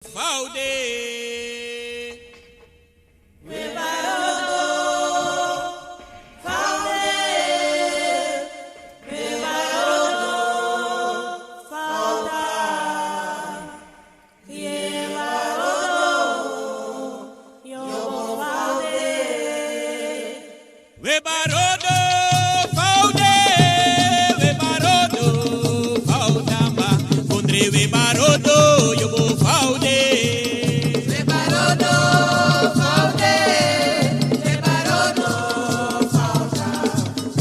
Faude, Webarodo, Faude, Webarodo, Fauda, Yebarodo, Yobo Faude, Webarodo, Faude, Webarodo, Faudamba, Kondre Webarodo, Yobo Faude. Webarodo, Faude, Webarodo, Fauda,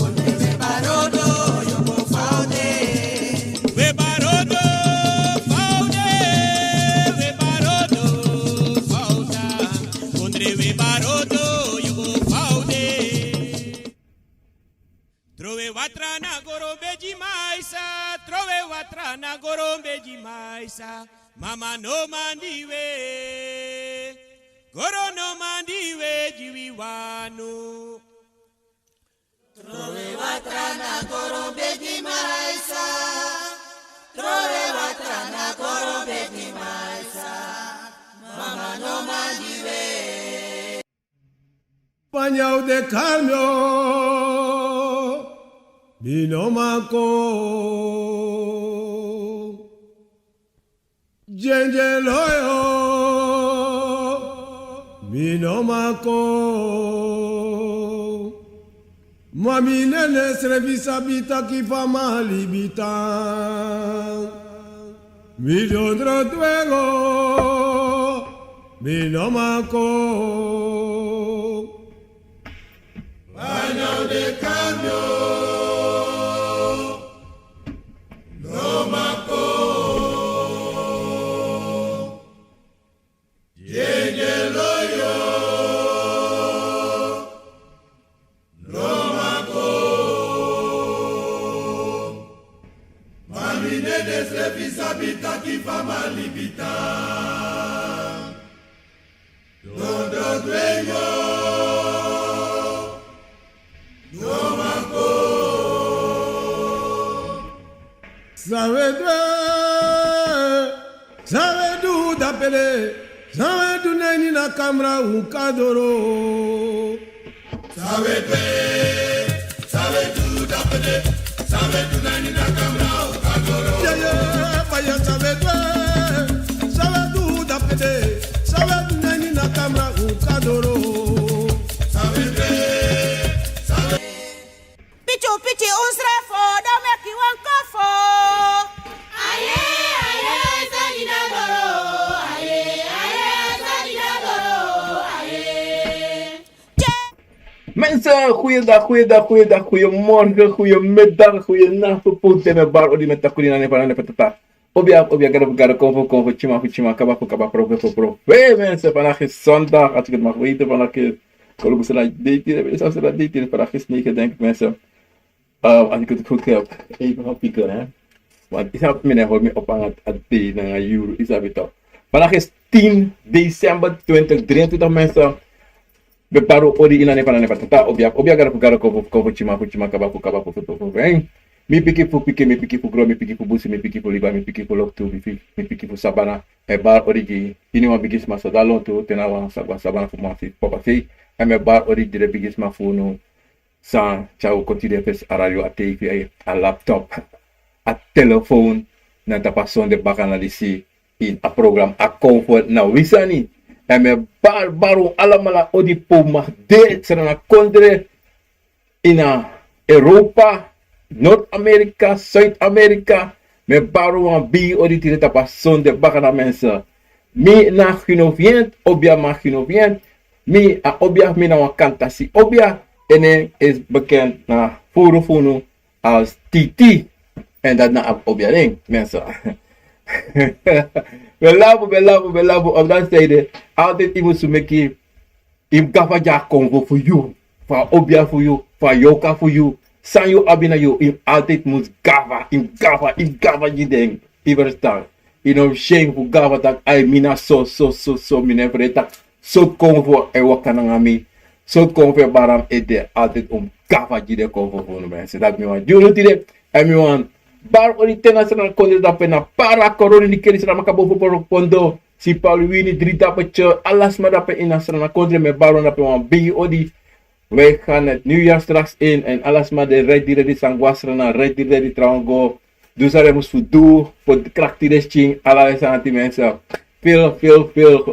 Onde Webarodo, Yobo Faude. Webarodo, Faude, Webarodo, Fauda, Kondre Webarodo, Yobo Faude. Trove watrana gorombe de maisa, trove watrana gorombe de maisa, mama no mandiwe, goro no mandiwe jiwiwano. Trove watrana gorombe di maisa, trove watrana gorombe di maisa, mama no mandiwe. Panyao de cambio, binomako, jenjeloyo, binomako, mami nene servisa bita kifama libita, midodro tuego, binomako. Año de cambio, no maco, yeyelo yo, no maco, mami nene se visabita ki fama libita, donde dueño. Sabe du dapele, sabe du nani na kamera ukadoro. Sabe du dapele, sabe du nani na kamera ukadoro. Yeah, vaya sabe du dapele, sabe du nani na kamera ukadoro. Pichu pichu unsrefo, don't make you one kofo. Aye, aye, Zadina Goro. Aye, aye, Zadina Goro. Aye. Mensen, goeiedag, goeiemorgen, goeiemiddag, goeienacht, pote me bar odi met takuri na nepana nepatata. Obia gara konvo chima kaba pro. Hey mensen, vandaag is zondag, als ik het mag weten, vandaag is Columbus la date, vandaag is 9 denk ik mensen. Als ik het goed heb, even gaan pieken hè. Want ik heb me op aan het day na euro is dat toch. Vandaag is 10 december 2023 mensen. We paro odi ina nepana nepatata obia gara konvo chima kaba pro. Mi piki fu gro, mi piki fu busi, mi piki fu liba, mi piki fu loktu, mi piki fu sabana. E bar origi, ini wa bigis masa dalon tu tena wa sabana fu masi papa sei. E me bar origi de bigis ma fu no sa chau continue fes a radio a TV a laptop a telefoon na tapason de bakana disi in a program a comfort na wisani. E me baru alamala odi po mahde serana kondre ina Europa, Noord-Amerika, Zuid-Amerika, me baru an bi odi tire tapason de bakana mensen. Mi na ginovient, obia ma ginovient, mi a obia mi na wakantasi obia. Ene is bekend na Furufunu als TT. En dat na obia ding, mensen. We love op dat zijde. Altijd iemand zo meki. Im gava ja konvo voor you. Van obia voor you. Van yoka voor you. San you abina you. Im altijd moet gava. Im gava je ding. Iver staan. You shame voor gava dat I mina so. Mine vreta. So konvo e wakana ngami. So konvo baram ede. Altijd gava je de konvo voor mensen. Dat me wan. Jullie tide. En me wan. Bar ori tena sana konde da pena para koroni ni keri sana makabo por pondo si Pauluini 3 dappetje, alles maar dappen in Nasrana Kondre met baron dappen wan bigi odi. Wij gaan het nieuwjaar straks in en alles maar de ready sangwasrana, ready trouwango. Dus daar moest voor doen, voor de kracht die is, allerlei aan die mensen. Veel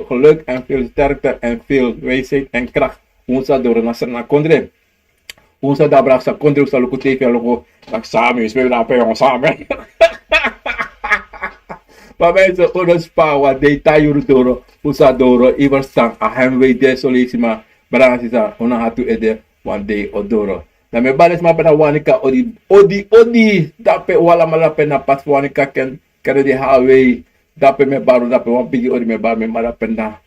geluk en veel sterkte en veel wijsheid en kracht. Ons door Nasrana Kondre. Ons daar braaf sa Kondre, sa loko tv, loko, tak samen, we dappen ons samen. Maar mensen, ons pa, wat de tayo doro, usa doro, iversang, ahem we de solisima, branchisa, ona hatu ede, one day odoro. Na me bales ma pena wanika odi, dape wala malape na pas wanika ken de highway, dape me baru dape wan pigi odi me bar me malape na.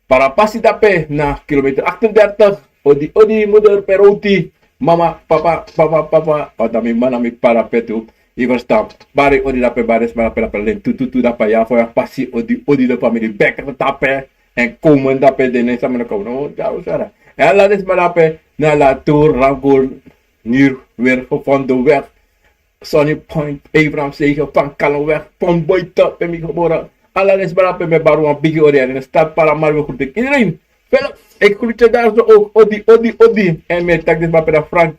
Para pasi dape na kilometer 38, odi moeder perouti, mama, papa, odami mana mi para petu. Iverstam, bari odi dape bares maar pela len tu dape ja voor passie odi de familie bekker tape en komen dape de ne samen komen no ja usara en laat is maar dape na la tour rangol nieuw weer van de weg Sonny Point Abraham zeggen van Kallenweg van Boyta bij mij geboren alla is maar dape met baru bigi odi en staat para maar we goed iedereen veel ik groet je daar zo ook odi en met tak dit maar pela Frank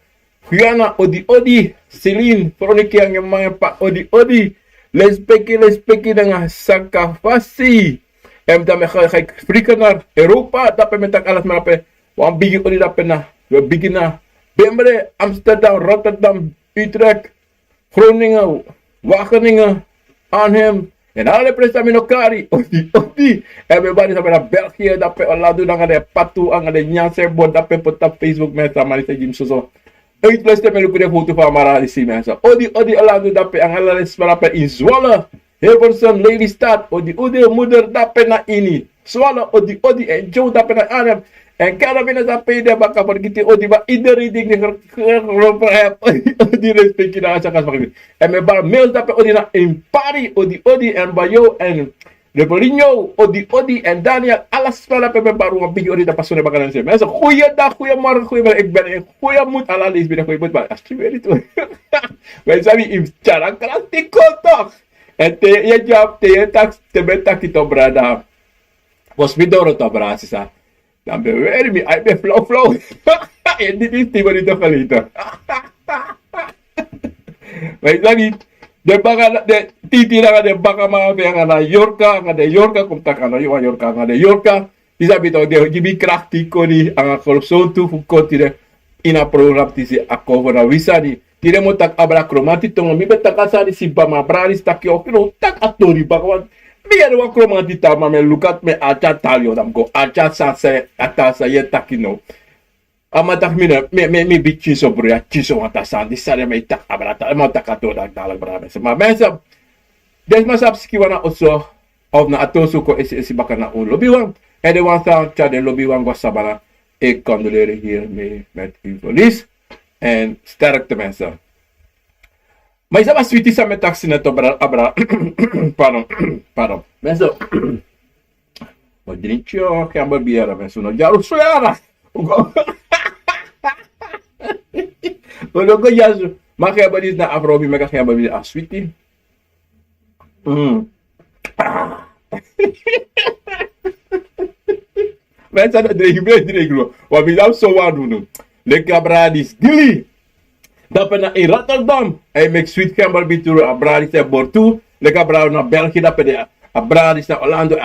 Guyana, odi, Celine, Veronica yang mga pa, odi, lespeki dengan sakafasi. Dame ga vliegen naar Europa, dapat met alles maar op, want bigi odi dapat na, we beginnen Bemre, Amsterdam, Rotterdam, Utrecht, Groningen, Wageningen, Arnhem, en alle prestaties Kari, odi. Everybody sampai naar België, dapat lalu dengan ada patu, ada nyanse, buat dapat potap Facebook met sama di Jim Soso. Uitluister met een foto van Maralisi mensen. Odi alado dape ang alalis marape in Zwolle. Hilversum, Lelystad. Odi moeder dape na ini. Zwolle, odi en Joe dape na Arnhem. En karabina dape de baka pergiti odi ba iedereen die geroepen heb. Odi respecti na asakas pakibit. En me bar mails dape odi na in Paris. Odi en Bayo en Lepolinho, odi en Daniel, alles van de pepe baru een beetje odi dat passion hebben gedaan. Mensen, goeiedag, goeiemorgen, goeiemorgen. Ik ben in goeie moed, Allah is binnen goeie moed, maar alsjeblieft niet hoor. Wij zijn in charakteratico toch. En je job, te betak het obrada. Was mi door het obrada, sisa. Dan beweer me, ik ben flow. En dit is die wat ik toch geleden. Wij zijn niet. De baka de titi na de baka ma be na Yorka komt tak na Yorka na de Yorka isabito de gibi krachti koni anga kolopson tu fu kotire ina program tisi akovo na wisadi tire mo tak abra Kromanti Tongo mi beta kasari si bama braris tak yo kino tak atori bakwan mi ya wa Kromanti ta ma me lukat me acha talio dam go acha sa se atasa ye takino amatak me bikin sobre chiso atasan di sare me tak abrata mo takato dag dalag brame ma mensa des masapski wana oso of na atoso ko esi bakana un lobiwan en de wansa cha de lobiwan wasabana ik condoleren hier mee met uw verlies en sterkte mensen. Maar isa sweetie sa met taxi net abra pardon mensen mo drincho kamba biara mensen no jaru soyara Logo yazu, maak je na afrobi, maak je abadis na sweetie. Mensen dat drinken, wat we dan zo aan doen. Lekker bradis, gili. Dat ben in Rotterdam. Hij maakt sweet camber tour, abradis bortu. Lekker brad naar België, dat ben abradis naar Orlando.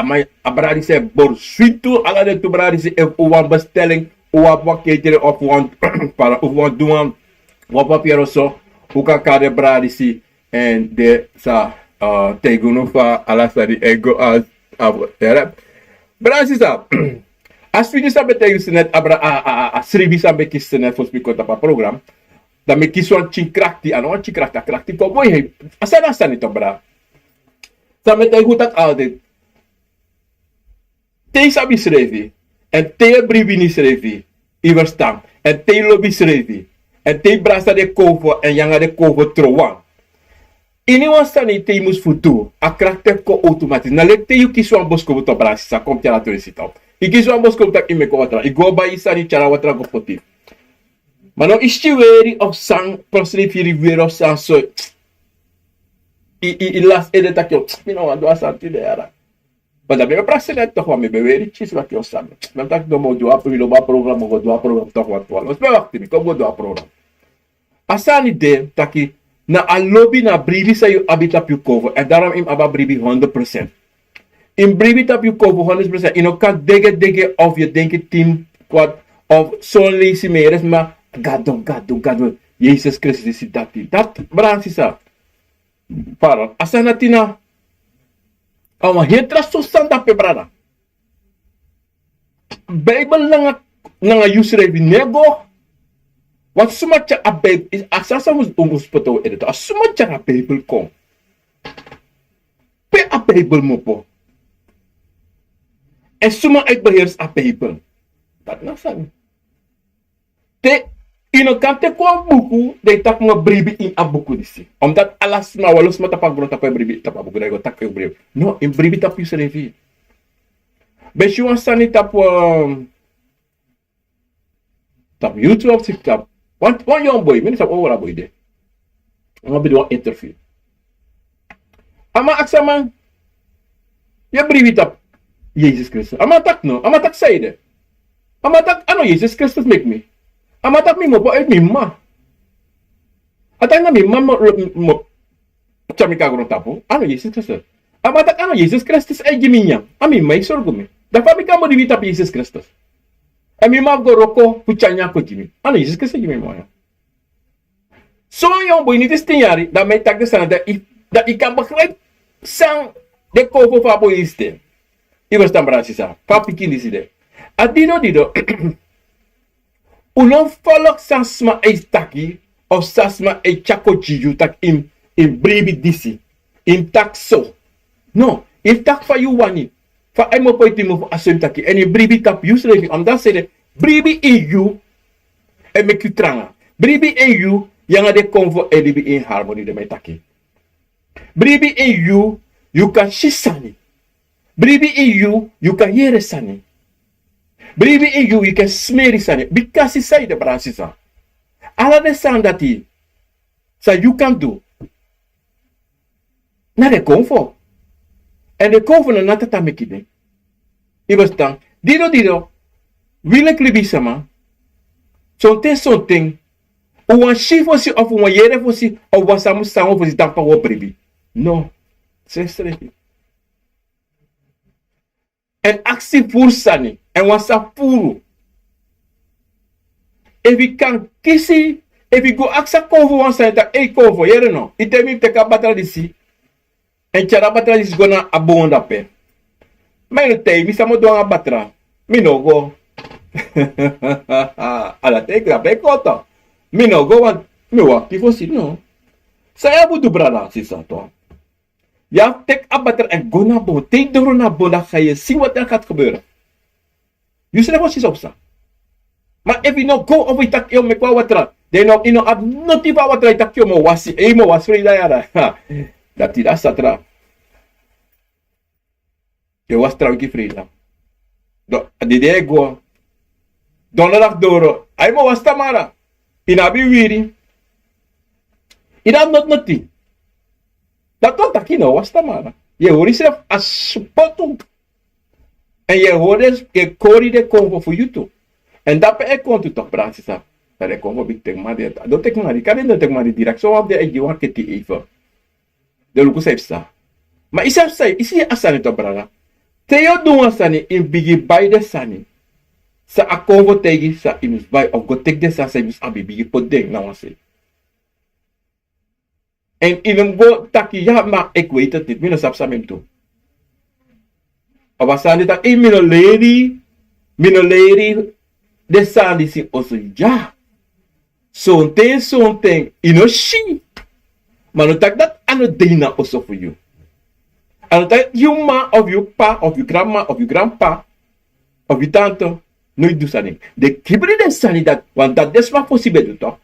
Abradis bor sweet tour. Alle de toe bradis een bestelling. Wat pakketje of wat doen. Wat papier of zo, hoe kan kade bradisi en de sa tegunova alasari ego as bradisa. As we just betekent net abra sribi sa bekis net voor spikota pa program, dan me kiswan chinkrakti ano chinkrakti ko boy hey asana nito bra. Sa betekent dat altijd. Te sabi srevi en te bribini srevi iverstam en te lobby srevi. En te brasa de kovo en yanga de kovo trowan. Ini wasani te mus futu. A karakter ko automatisch. Na lek te yu kiswan bosko to brasa sa kom tela torisita. I kiswan bosko tak ime ko watra. I go ba isani chara watra go poti. Mano istiweri of sang prosri firi vero sang so. I las edeta kyo. Mina wando asanti de ara. Maar dat ben je precies toch wat me beweert, is wat je samen. Dan tak do mo do a programma, toch wat wel. Dus wacht, ik kom do a programma. Asani de taki na a lobby na bribi sa you habitat you cover. En daarom im aba bribi 100%. In bribi tap you cover 100%. Ino kan dege of je denkt 10 kwart of zo'n lezen meer, maar God. Jezus Christus is dat branche sa. Para asana tina. Ama hetra so santa pebrada. Bible nanga use revi nego. Wat sumacha a Bible is asasa mus poto edito. Sumacha a Bible kom. Pe a Bible mo po. En suma uitbeheers a Bible. Dat na san. Te ino kante kwa buku de tak nga bribi in a buku disi. Omdat alas ma walos mata pagro tapa bribi tapa buku dai go tak yo bribi. No, in bribi tap use revi. Be shi wan sani tap tap YouTube TikTok. One young boy, meni tap ora boy de. Nga bi do interview. Ama aksama ya bribi tap Jezus Christus. Ama tak no, ama tak saide. Ama tak ano Jezus Christus make me. Ama tak mi mo po mi ma. Atang na mi ma mo chami ka gro tapo. Ano Jezus Christus. Ama tak ano Jezus Christus ay giminya. Ami mai sorgo me. Da fa mi ka mo divita Jezus Christus. Ami ma go roko puchanya ko gimi. Ano Jezus Christus gimi mo ya. So yung boy ni testinyari da may tag sana da ikam bakray sang de kovo fa boy iste. Iwas tambah sisa, papi kini side. Adino dido, unon folok sasma e taki, of sasma e chako jiju tak in bribi disi, in tak so. No, in tak fa you wani, fa emo poiti mo asum taki, en in bribi tap use revi, omdat sede, bribi in you, en make you tranga. Bribi in you, yang ade convo e libi in harmony de me taki. Bribi in you can shisani. Bribi in you can hear sani. Bribi in you can smell sani. Because he say the bransisa. All the sound that he so you can do. Na de comfort. En de comfort na nata tamekide. Ibas tang. Dido. Wile klibisama. Something. Uwan shifosi of uwan yere fosi of wasamu sango fosi tampa wo bribi. No. Sestre. En actie voor sani. En wasa puru. If we can kisi. If we go aksa kovo wan sani tak e kovo. Yere no. Ite mi teka batra disi. En chara batra disi gona abonda pe. Maar no tei. Mi samo doang batra. Mi no go. Ala teki la pe kota. Mi no go wan. Mi waki fosi no. Saya butuh brada sisa to. Ja, tek abater en go naar boven. Take door naar boven, dan ga je zien wat er gaat gebeuren. Je zegt wat je op staan. Maar if you no go over tak yo me kwa watra, then no ino ab notiva watra tak yo mo wasi, mo wasfri da yara. Dat tidak satra. Je was trouw ki frida. Do de go. Donderdag doro. Ay mo was tamara. Inabi wiri. Ina not noti. Dat tot aqui não, was tamara. Je hoort zelf als spottung. En je hoort je kori de convo voor YouTube. En dat ben ik kon toch praten sa. Dat ik convo big tek maar dat. Dat tek maar die kan niet tek maar die direct zo op de ik gewoon het even. De luku safe sa. Maar is zelf say, is je asani to brada. Theo doen asani in bigi by de sani. Sa a convo tegi sa imus by of go take de sa sa imus abi bigi pot ding na wasi. En in hem go taki ja, maar ik weet het niet. Mino sap samem toe. Aba sandi tak mino lady de sandi si oso ja. Something ino shi. Maar no tak dat ano dina oso for you. Ano tak you ma of you pa of you grandma of you grandpa of you tante nooit do sani. De kibri de sani dat want dat des maar possible do toch.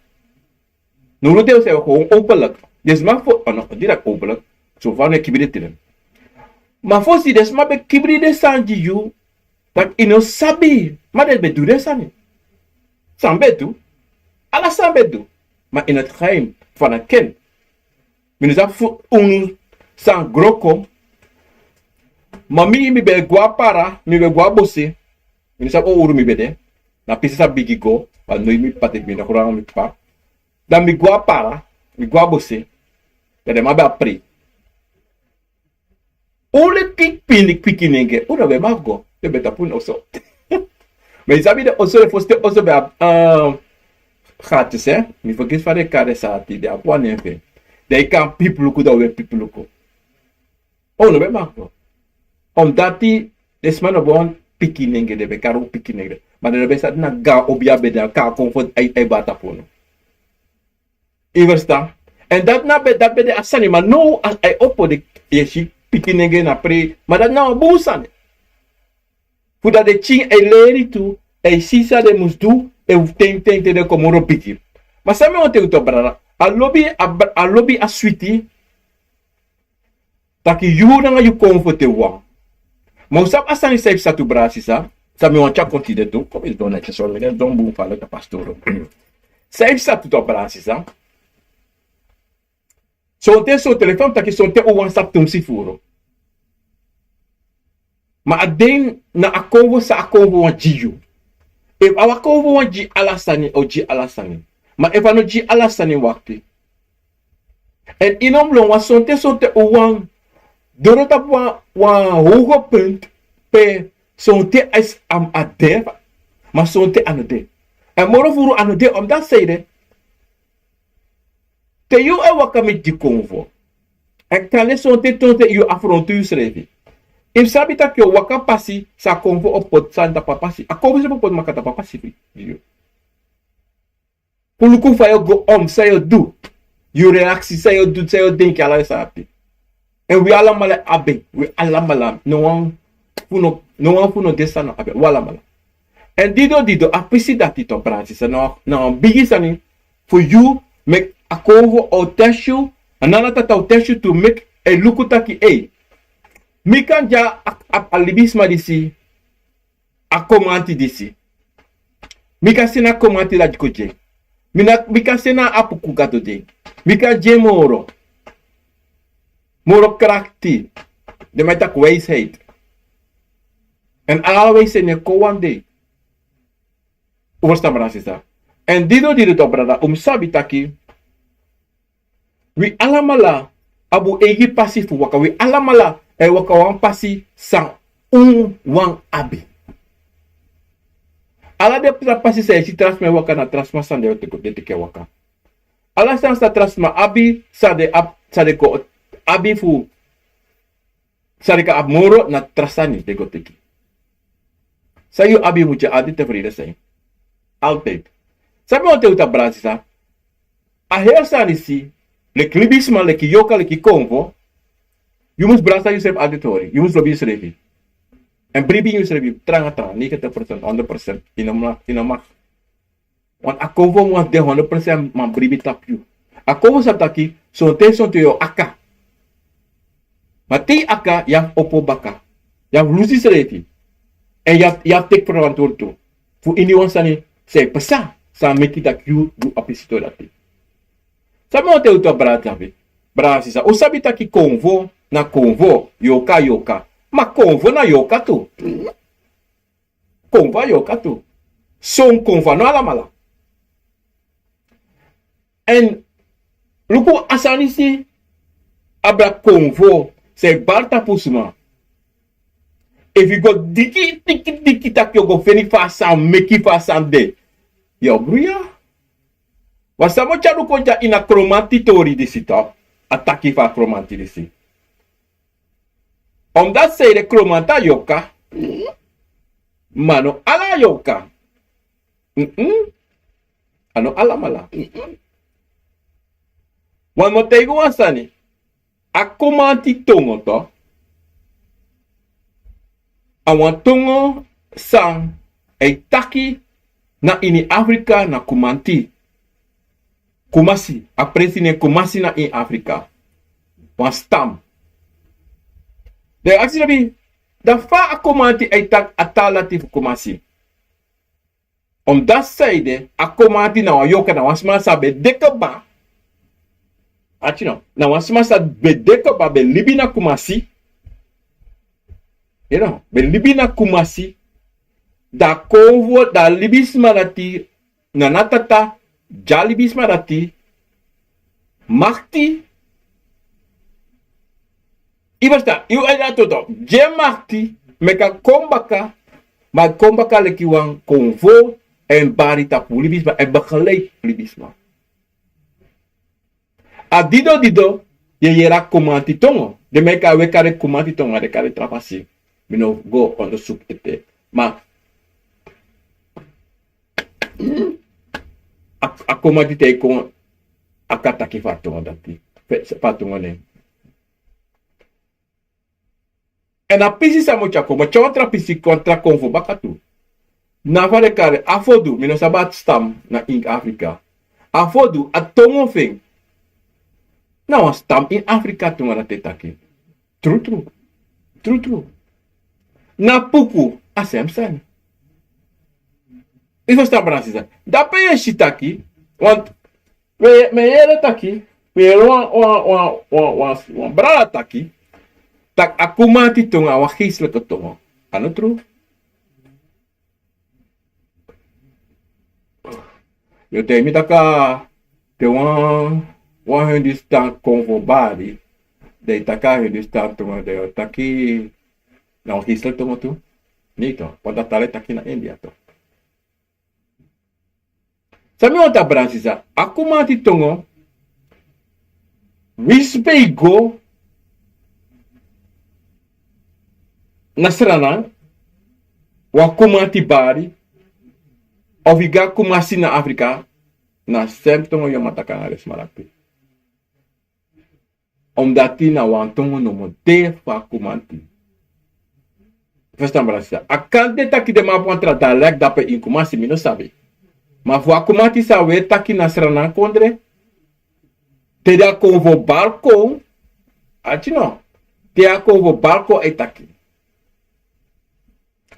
No lo deu se gewoon openlijk. Desma fo ono direct openlijk. Zo van ik kibri tiren. Maar voor si desma be kibri de sanji you dat ino sabi. Maar dat be do de sani. Sambe do. Alla sambe do. Maar in het geheim van een kind. Minus dat voor un sang groko. Mami mi be gua para, mi be gua bose. Mi sa o uru mi bede. Na pisa sa bigi go, pa no mi patek mi na kurang mi pa. Dan mi gua para, mi gua bose. Bede ma be apri. Ole piki nenge, ura be ma go. De beta pun oso. Maar je sabi de oso foste oso be gratis hè. Mi vergis van de kade sati de apwa neve. De kan pipluku da we pipluku. Oh no be ma go. Omdat die desman op een piki nenge de be karo piki nenge. Maar de be sa na ga obia be da ka comfort ai bata pono. Je verstaan? En dat na be dat be de asani maar no ai oppo de yeshi piki nenge na pre, maar dat na busan. Voordat de ching e leri tu, e sisa de musdu, e ten de komoro piki. Maar samen wat ik to brada, a lobby a sweetie, taki yu na yu comforte wa. Maar usap asani saif satu brasisa, samen wat cha konti de tu, kom is don netjes zo, ne don boom fala ta pastoro. Saif satu to brasisa. Sonte so telefone taki sonte o WhatsApp tum si furo. Maar aden na akovo sa akovo wan jiyu. If awa akovo wan ji alasani o ji alasani. Maar if ano ji alasani wakti. En inom long was sonte o wan dorota wan hoge punt pe sonte is am ade. Maar sonte anode. En moro furu anode om dat zeide. Te yu e wakamit di konvo. En kane sonte tonte yu afrontu yu srevi. If sabi tak yo waka pasi sa konvo op pot santa papasi. A konvo se pot makata papasi fi. Puluku fa yo go sa yo do. You reaksi sa yo do sa yo denki ala sa api. En we alamala abe. We alamala. No one funo desana abe. Walamala. En dido apisi dati to bransi sa no bigi sani for you make a konvo o teshu. Anana tata o teshu to make a lukutaki a. Mi kan ja alibisma disi, a Kromanti disi. Mi kan sena Kromanti la dikoje. Mi kan sena apuku gato de. Mi kan je moro. Moro krakti. De mij tak wijsheid. En always in je one day. Overstaan brasisa. En dido to brada, sabi taki. We alamala abu egi pasifu waka. We alamala e waka wan pasi san wan abi. Ala de pasi sa si transme waka na transma san de te waka. Ala san sa transma abi sa de ko abi fu sa de ka abmoro na trasani de go teki. Sa yu abi mucha adi te vrede sai. Altijd. Sabi mo te uta brasisa. A hersa ni si le klibisma le ki yoka le ki konvo. You must brasa yourself auditori. You must lobby yourself. En bribi yourself. Tranga 90%, 100% in a max. Want a konvo mo de 100% man bribi tap you. A konvo sa taki so te yo aka. Mati aka ya opo baka. Ya lusi seleti. En ya take verantwoord toe. Voor anyone sani say pesa sa make it that you do apesito dati. Sabi mo te uto brasisa. O sabi taki konvo na konvo yoka. Ma konvo na yoka tu. Konva yoka tu. Son konva no alamala. En luku asanisi abra konvo se barta pusuma. If you go diki tak yo go feni fasam meki fasam de. Yo bruya. Wasamo charu koja ina Kromanti tori disi top. Ataki fa Kromanti disi. Omdat say de Kromanta yoka. Mano ala yoka. Ano ala mala. Wan mo tego wasani. A Kromanti Tongo to. Awan Tongo sang e taki na ini Afrika na Kromanti. Kumasi, a presine Kumasi na in Afrika. Wan stam. De actually da fa a Kromanti e tak atalatief Kumasi. Om dat zijde a Kromanti na wa yoka na wasma sa be dekaba. Achino, na wasma sa be dekaba be libi na Kumasi. You know, be libina Kumasi, da konvo, da libis marati, nanatata, jalibis marati, marti, ibasta, iu ada toto, je marti, meka kombaka, maar kombaka leki wan konvo, en bari tapu libisma, en begeleid libisma. A dido, ye yera Kromanti Tongo, de meka we kare Kromanti Tongo, de kare trapasi. Mino go onderzoek ete. Maar a Kromanti te kon akataki fatongo dati. Fatongo ne. En a pisi sa mocha ko, ma chontra pisi kontra konvo bakatu. Na vare kare afodu mino sabat stam na in Afrika. Afodu a tongo feng. Na wan stam in Afrika tongo na tetaki. True. Na puku asemsen. Isso está brasileiro. Dá pra ir shitaki, want me yere taki, me wan brala taki, tak a Kromanti Tongo a giselijke tongo. Ano true? Yo te mitaka te wan hindi stand konvo bari, de taka hindi stand tongo de taki. Na giselijk tongo tu? Nito, pada tale taki na India to. Sami wanta brasiza, a Kromanti Tongo, wispeigo, nasrana, wa Kromanti bari, oviga Kumasi na Afrika, na sem tongo yo mataka na resmarapi. Omdati na wan tongo no mo de fa Kromanti. Verstaan brasiza, a kante taki de ma pontra dalek dape in Kumasi mi no sabe. Ma voa Kromanti sa we taki nasrana kondre. Te da konvo balkon. Ati no. Te da konvo balkon e taki.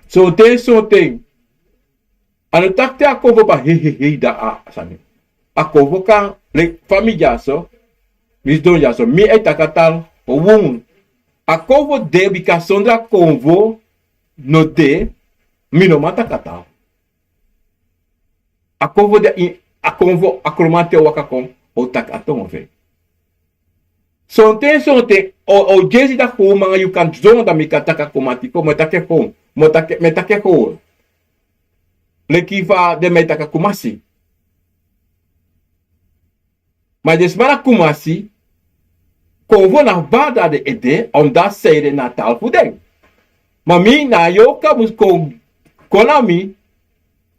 So ten. Ano tak te a konvo ba he da a sani. A konvo kan le familya so. Mis don ya so. Mi e takatal o wun. A konvo de bika sondra konvo no de. Mi no matakatal. A konvo a Kromanti wakakon o tak atongo ve. Sonte o jesi da ko mga you kan zon da mi kataka Kromanti ko metake ko metake ko. Le kiva de metaka Kumasi. Maar desmara Kumasi konvo na bada de ede om da seire na tal fudeng. Mami na yoka mus konami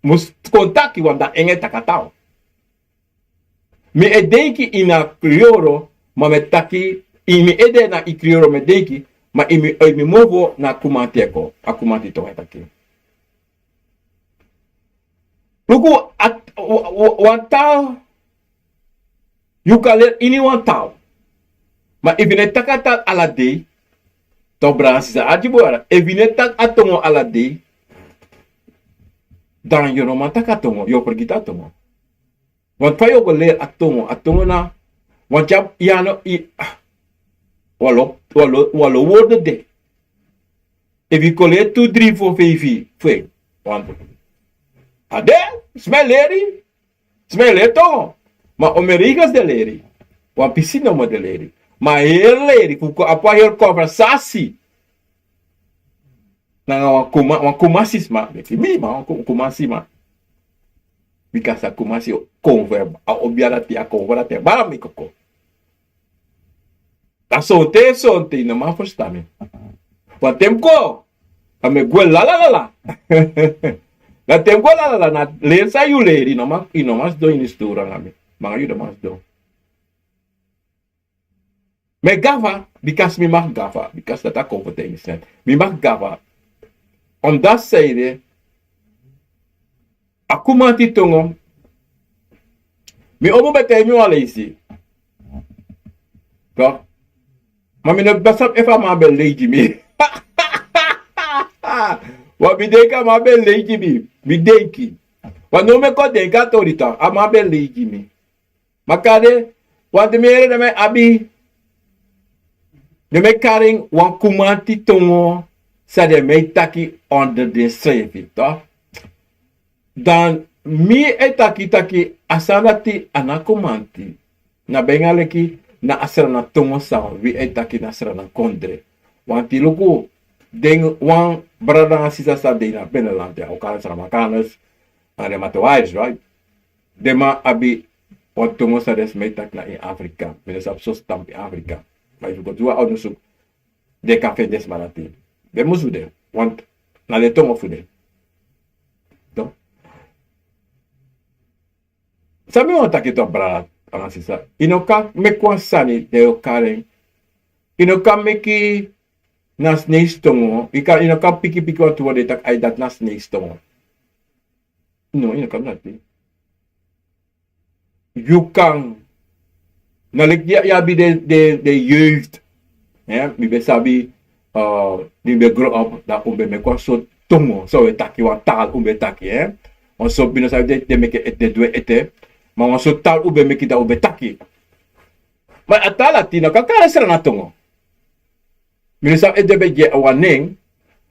mus kontaki wanda enge takatao. Mi edenki ina krioro, ma me taki, imi ede na i krioro me denki, ma imi movo na Kromanti eko, a Kromanti Tongo taki. Luku, wantao, yukaler ini wantao, ma evine takata alade, to brasisa ajibuara, evine tak atongo alade, dan yo no mantaka tongo, yo pergi ta tongo. Want fa yo go leer atongo na, want jab yano i walo woorden de. If you call it 2, 3, 4, 5, 5, want ade, smell leri tongo. Ma omerigas de leri, want piscina mo de leri. Ma heel leri, fuko apa heel conversasi. Na wan Kumasi ma, mi ma wan Kumasi ma. Bikasa Kumasi konverb a obiara ti a konvera te bara mi koko. A sonte na ma verstaan. Want temko, a me gwe la. Na temko la na lensa yu leri no mas do in istura ngami. Mga yu da mas do. Me gava, because mi mag gava, because dat a konverting is net. Mi mag gava. Om dat zijde, a Kromanti Tongo, mi omo bete mi wale isi. Toch? Maar mi no basap efa ma be leji mi. Wa mi denka ma be leji mi denki. Wa no me ko denka torita, a ma be leji mi. Makade, wa de mere de me karing wan Kromanti Tongo sa de mij taki onder de schrijven, toch? Dan mi taki asanati anakomanti na bengaleki na asrana tongo sa wi taki na asrana kondre. Want die luku ding wan brada sisa sa de na binnenland ja, ook al is Amerikaners en de matoais, right? Dema abi wat tongo sa des mij tak na in Afrika. Menes op zo stamp in Afrika. Maar if you go do a onderzoek de café des marati. De moesten de, want na de tongo voor de. Toch? Sabi mo takito brada ang sisa. Inoka mekwa sani de okaren. Inoka meki nas neistongo. Inoka piki wa tuwa de tak ay dat nas neistongo. No, inoka nati. Yukang nalik ya bi de jeugd. Ja, mi be sabi die be grow up da umbe me kwa so tongo so taki wa tal umbe taki on so bino sa de me ke de dwe ete ma on so tal umbe me kita umbe taki ma atala tina ka kala sera na tongo mi sa de be je awaning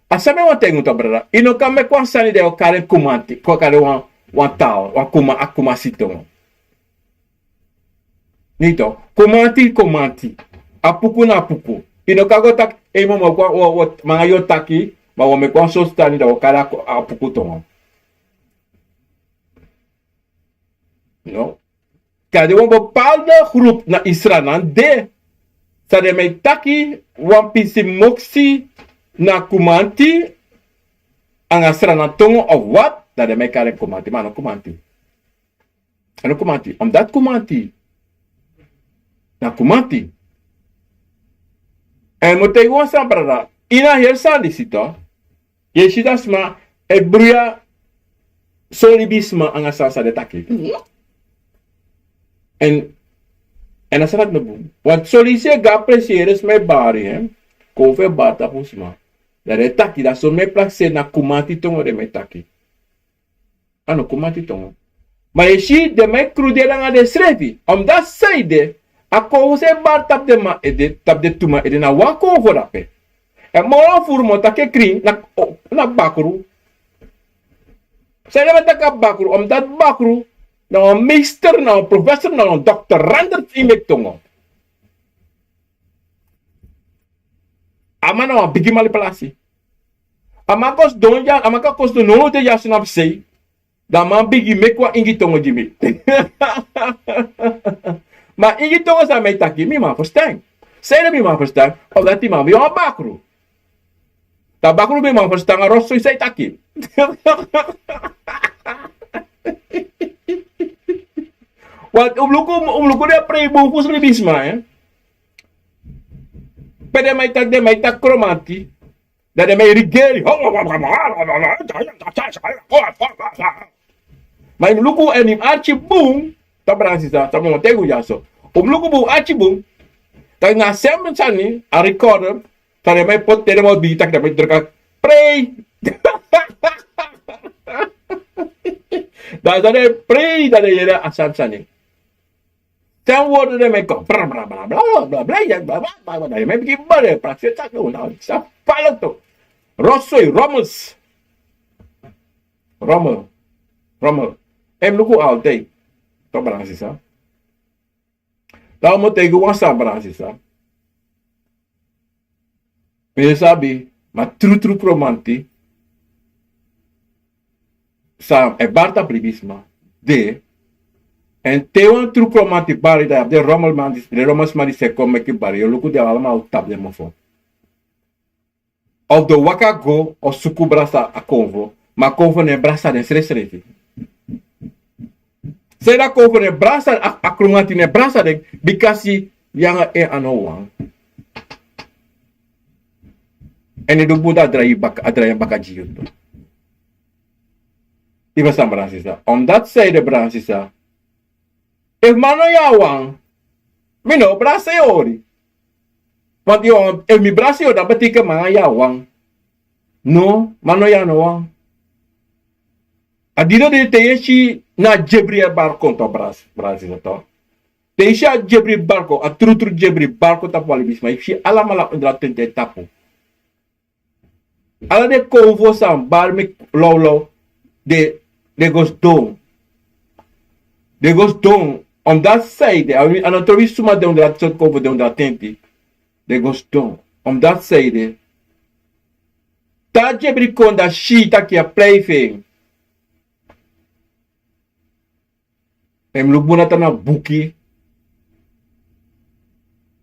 asame wa tengu to brada ino ka me kwa sani de o kare kumanti ko kare wa tal wa akuma sitongo nito kumanti apuku na apuku ino kago tak mo kwa mga yo taki ma wo me kwa so stani da wakala apuku tongo no kade wo bepaalde groep na Israël de sa de me taki wan pisi moksi na kumanti ang asra na tongo of what da de me kare kumanti mano kumanti ano kumanti omdat kumanti na kumanti en mo te wan sa brada ina hier sa disito ye shidasma e bruya solibisma ang asasa de taki en asarat na boom wat solise ga aprecieres me bari ko fe bata pusma da de taki da so me place na kumati tongo de me taki ano kumati tongo ma yeshi de me crudela nga de srevi om da saide ako se bar tap de ma ede tap de tuma ede na wako vorape e moro furmo take kri na bakru sai leva taka bakru om dat bakru na meester na professor na dokter rander imek tongo ama na bigi manipulasi ama kos donja ama ka kos do no de ya snap sei da ma bigi mekwa ingi tongo jimi maar in je tongen zijn mij taki, mi ma verstaan. Zij mi ma verstaan, of dat die man weer een bakru. Dat bakru mi ma verstaan, een rosso is taki. Want umluko de prebo kus libisma, Pede mij tak kromanti. Dat de mij rigeri. Maar in luko en in archie boom. Tabran sisa, tamu mo tegu jaso. Luku bu achi bu. Tak na sem sani a recorder. Tare mai pot tere mo bitak da mai drka pray. Da pray da yera asan sani. Ten woorden de mai ko bla bla bla bla bla bla ya bla bla bla da mai bigi bare prakse tak no na sa palato. Rossoi Rommels. Rommel. Luku al day. Tabran sisa. Tahu mo tego wan sabran sisa. Me sabi, ma tru kromanti. Sa e barta plibisma de en te wan tru kromanti bari da de Rommels man se kom ki bari yo luku de allemaal tab de mofo. Of de waka go of suku brasa a convo, ma convo ne brasa de sresrefi. Saya dah cover ne brasa akromati ne brasa de bikasi yang anowang. En itu buda adraya bakaji itu. Iba sa bransisa. Omdat saya de bransisa. If mano yawang, mino brasa yori. Want yo if mi brasa yo dapat tika mga yawang. No, mano yanowang. Adino de teyeshi na jebri barco to Brasil to. Teisha jebri barco a tru jebri barco ta polibisma. Ishi alamala undra tente tapu. Ala de convo sam bar me low de goes down. De goes down on that side. I mean, and I suma down that side convo down that tenti. De goes down on that side. Ta jebri kon da shita ki a plaything. Em lubuna ta na buki.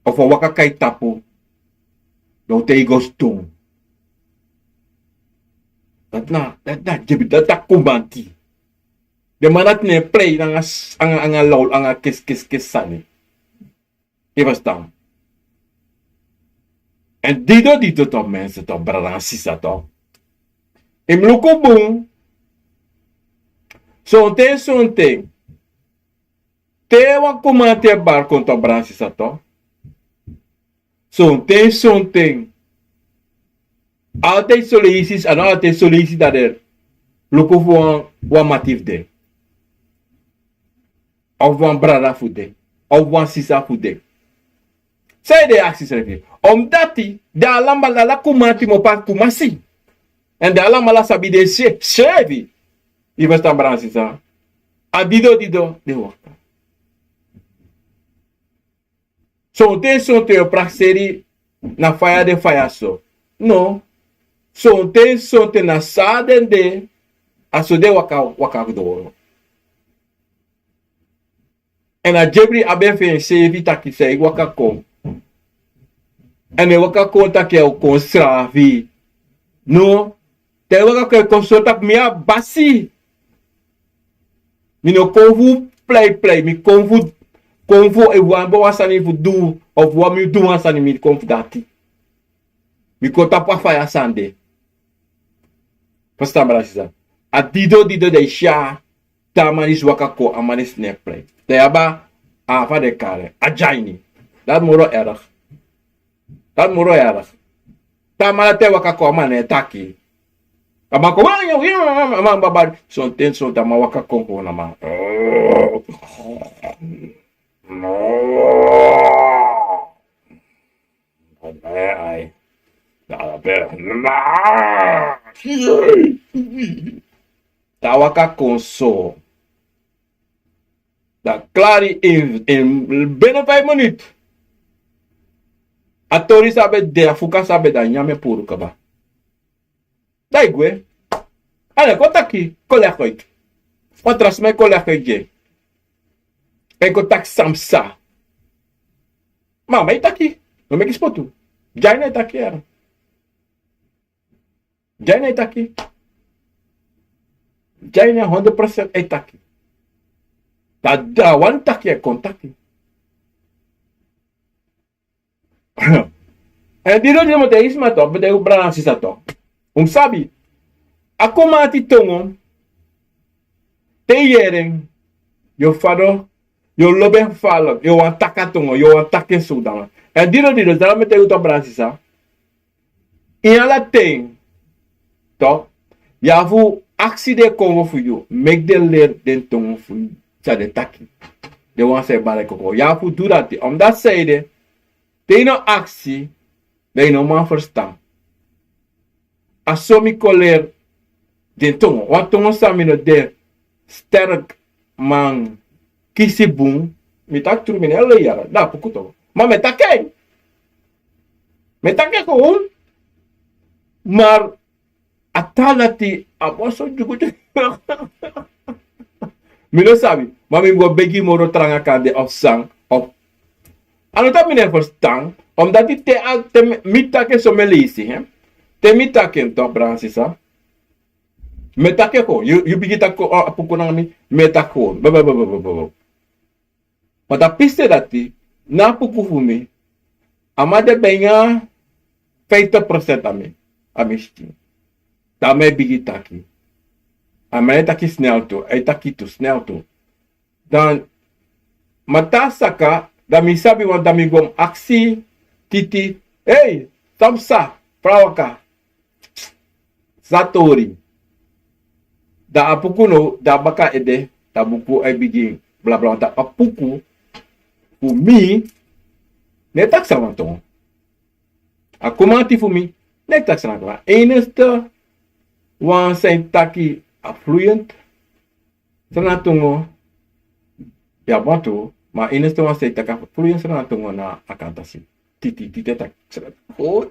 Of a waka kai tapo. No te goes down. Dat jebri dat Kromanti. De manat ne play anga lol anga kis sani. Je verstaan. En dito toch mensen toch brada sisa toch. Im luko boom. Sonte. Te wa Kromanti bar kon toch brada sisa toch. Sonte. Altijd solicits en altijd solicita der. Luko voor een motief de. Of een brada fude. Of een sisa fude. Zij de acties revi. Omdat die de alamba la Kromanti mo pa Kumasi. En de alamba la sabi de shevi. Je verstaan branches aan. Adido de waka. Sonte praxeri na faya de faya so. No. Sonte na saden de aso de waka do. En a jebri aben fe shevi taki se waka kom. En waka konta ke o konstravi. No. Te waka ke konsotak mia basi. Mi no konvu play. Mi konvu e wan bo wasani fu do of wa mi do wasani mi konvu dati. Mi konta pa faya sande. Pasta marasisa. A dido de sha. Tamanis waka ko amanis ne play. Te aba a fa de kare. A jaini. Dat moro erg. Tamala te waka ko amane taki. Amako wa babar son tama waka ko na ma. Ai. Da per. Ta waka konso. Da clari in binnen 5 minuten. A tori sabe de a fuka sabe da nyame puru kaba. Dai gwe. Ale kota ki kolekoit. Otras me kolekoit. E kotak samsa. Mama itaki. No me kispotu. Jaina itaki era. Jaina 100% itaki. Da wan taki e kontaki. En die rode moet is maar toch, betekent brand is dat toch. Sabi, a Kromanti Tongo, te yering, yo fado, yo lobe falo, yo wan takatongo, yo wan taken sudan. En die rode, dat met de brand is dat. In alle ting, toch, ja voor actie de Congo voor jou, make de leer den tongo voor jou, za de taki. De wan se bare koko, ja voor doe dat, omdat zeide, de no actie, de no man verstaan. Asomi koler den tongo, wat tongo samino de sterk man kisi boom, mitak tru min hele jara, da pukuto. Maar met take gewoon, maar atalati aboso jugutu. Mino sabi, mami go begi moro tranga kande of sang of. Ano ta mine verstaan, omdat die te mitake so me leesi, hè? Te mitake to bransisa. Metake ko, you bigita ko apuko na mi metako. Mata piste dati na puku fumi. Amade benga 50% amisti. Dame bigitaki. Amane taki snel to, taki to snel to. Dan mata saka da mi sabi wan da mi gom aksi titi. Hey, samsa, prawaka. Satori. Da apuku no, da baka ede, da buku ay biging, bla bla, da apuku, mi, ne tak sawanton. A Kromanti for mi, Nek tak sana kwa. Eneste wan zijn taki affluent. Sana tungo. Ja, bantu. Maar eneste wan zijn taki affluent sana tungo na akantasi. Titi tak. Oh.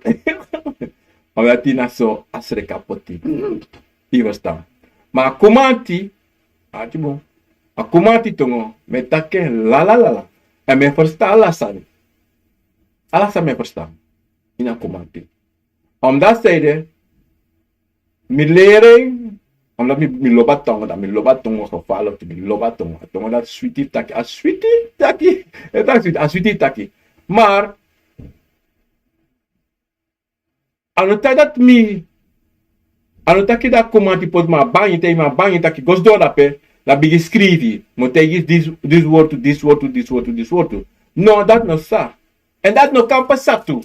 Maar we tina so asreka poti. Iverstaan. Maar Kromanti, ati bon. A Kromanti Tongo, me take la. En me verstaan alasan. Alasan me verstaan. In a Kromanti. Omdat zeiden, mi lering, omdat mi lobat tongo gevallen, mi lobat tongo. Tongo dat sweetie taki. A sweetie taki. A sweetie taki. Maar, anotai dat mi, anotai ki dat Kromanti pot ma banyi taki gos do dape, la bigi scrivi, mo tegi this word to this word to this word to this word to. No, dat no sa. En dat no kan pasatu.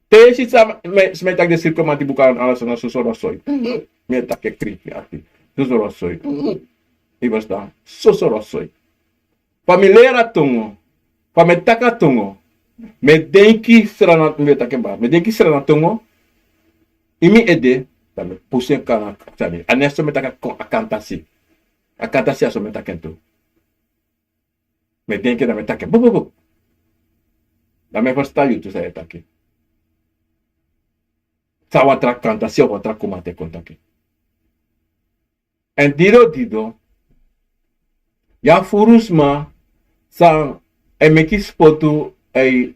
Te si sa smetak de sir Kromanti bukan alles na susoro soy. Me tak ke krivi ati. Susoro soy. Ibas da. Susoro soy. Familiera tongo. Pametaka tongo. Me denki serana me takemba. Me denki serana tongo. Imi ede. Me pusing kana sabi. Anesto me taka akantasi. Akantasi aso me takento. Me denki da me take. Bu. Da me verstaan you tu saya take. Sa watra kantasi watra Kromanti kontaki. En dido. Ya furusma sang emeki spotu ay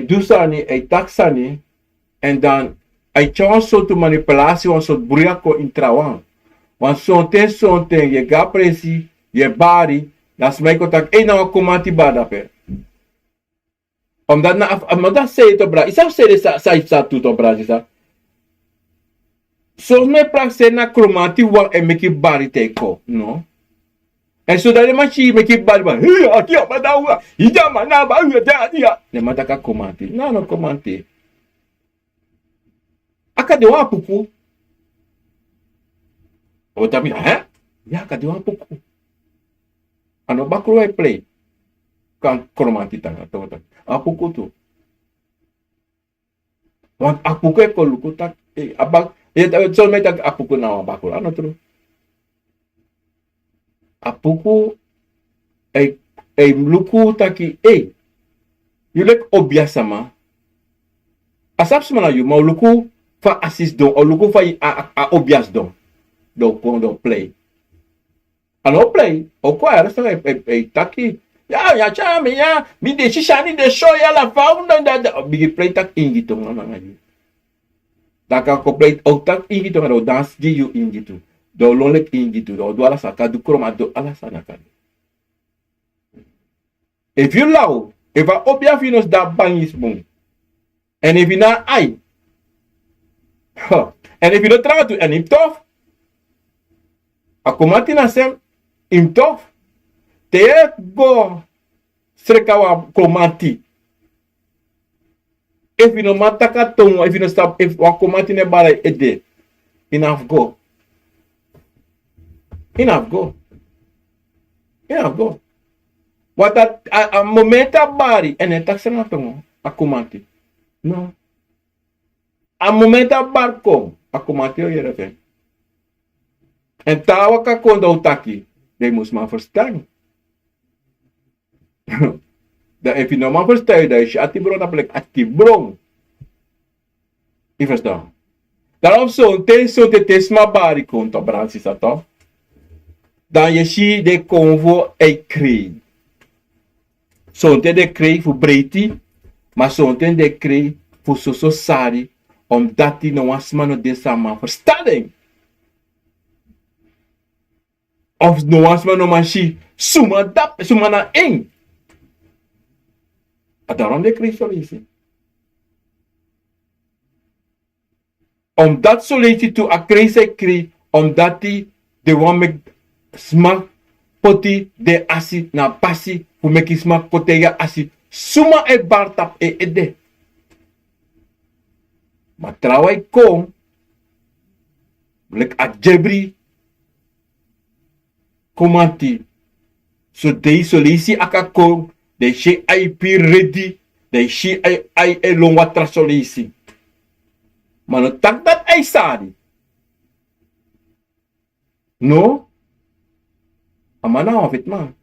dusani, ay taksani, en dan ay chon sotu manipulatie, wan soort briako in trawan. Wan sonten, je gapresi, je bari, das mij contact, na Kromanti badape. Omdat zei het op Brazil, isa zei sa isa tut op Brazil. Soms me praxe na Kromanti wan emeki bari teko, no? En zodat de machine me keep bad, aquí a badawa, ija manaba, dia. Ne mataka Kromanti. No Kromanti. Aka de wa puku. O tami, ya aka de wa puku. Ano bakru ai play. Kan Kromanti tanga to. Apuku tu. Want apuku e koluku tak abang so me tak apuku na bakru. Ano tru? Apuku ay luku taki you lek obia sama asap semana you mau luku fa assist don o luku fa a obias don do play ano play o kwa ara sa taki ya chame ya mi de shishani de show ya la fauna da big play tak ingito ngana you taka ko play o tak ingito ngado dance di you ingito do lolek ingitu do alasa ka du kroma do alasa nakani. If you law, if a obia finos da bangis boom, and if you not I, and if you don't try to and him tough, a Kromanti na sem him tough, te go srekawa Kromanti. If you no mataka tongo, if you no stop, if wa Kromanti ne bare ede, enough go. Enough go. Wat dat a momenta bari en het taksana tongo a Kromanti. No. A momenta bar kom a Kromanti o yere. En tawa ka kondo taki, de moest maar verstaan. Da if je nou maar verstaan, dat is je atibron dat plek atibron. Je verstaan. Daarom zo'n te tesma bari komt op brand is dat toch? Dan je ziet de convo ei kree. Zonte de kree voor breedte, maar zonte de kree voor so sari, omdat die no was man de sama verstanding. Of no was man no machi suma na eng. Daarom de kree solutie. Omdat solutie to a kree, omdat die de one smak poti de asi na pasi fu meki smak potega asi suma e bartap e ede. Ma trawai kom lek a jebri Kromanti so de solusi aka kom de she IP ready Dai shi ai long watra solisi. Mano tak dat ai sari. No? Amana on fit man.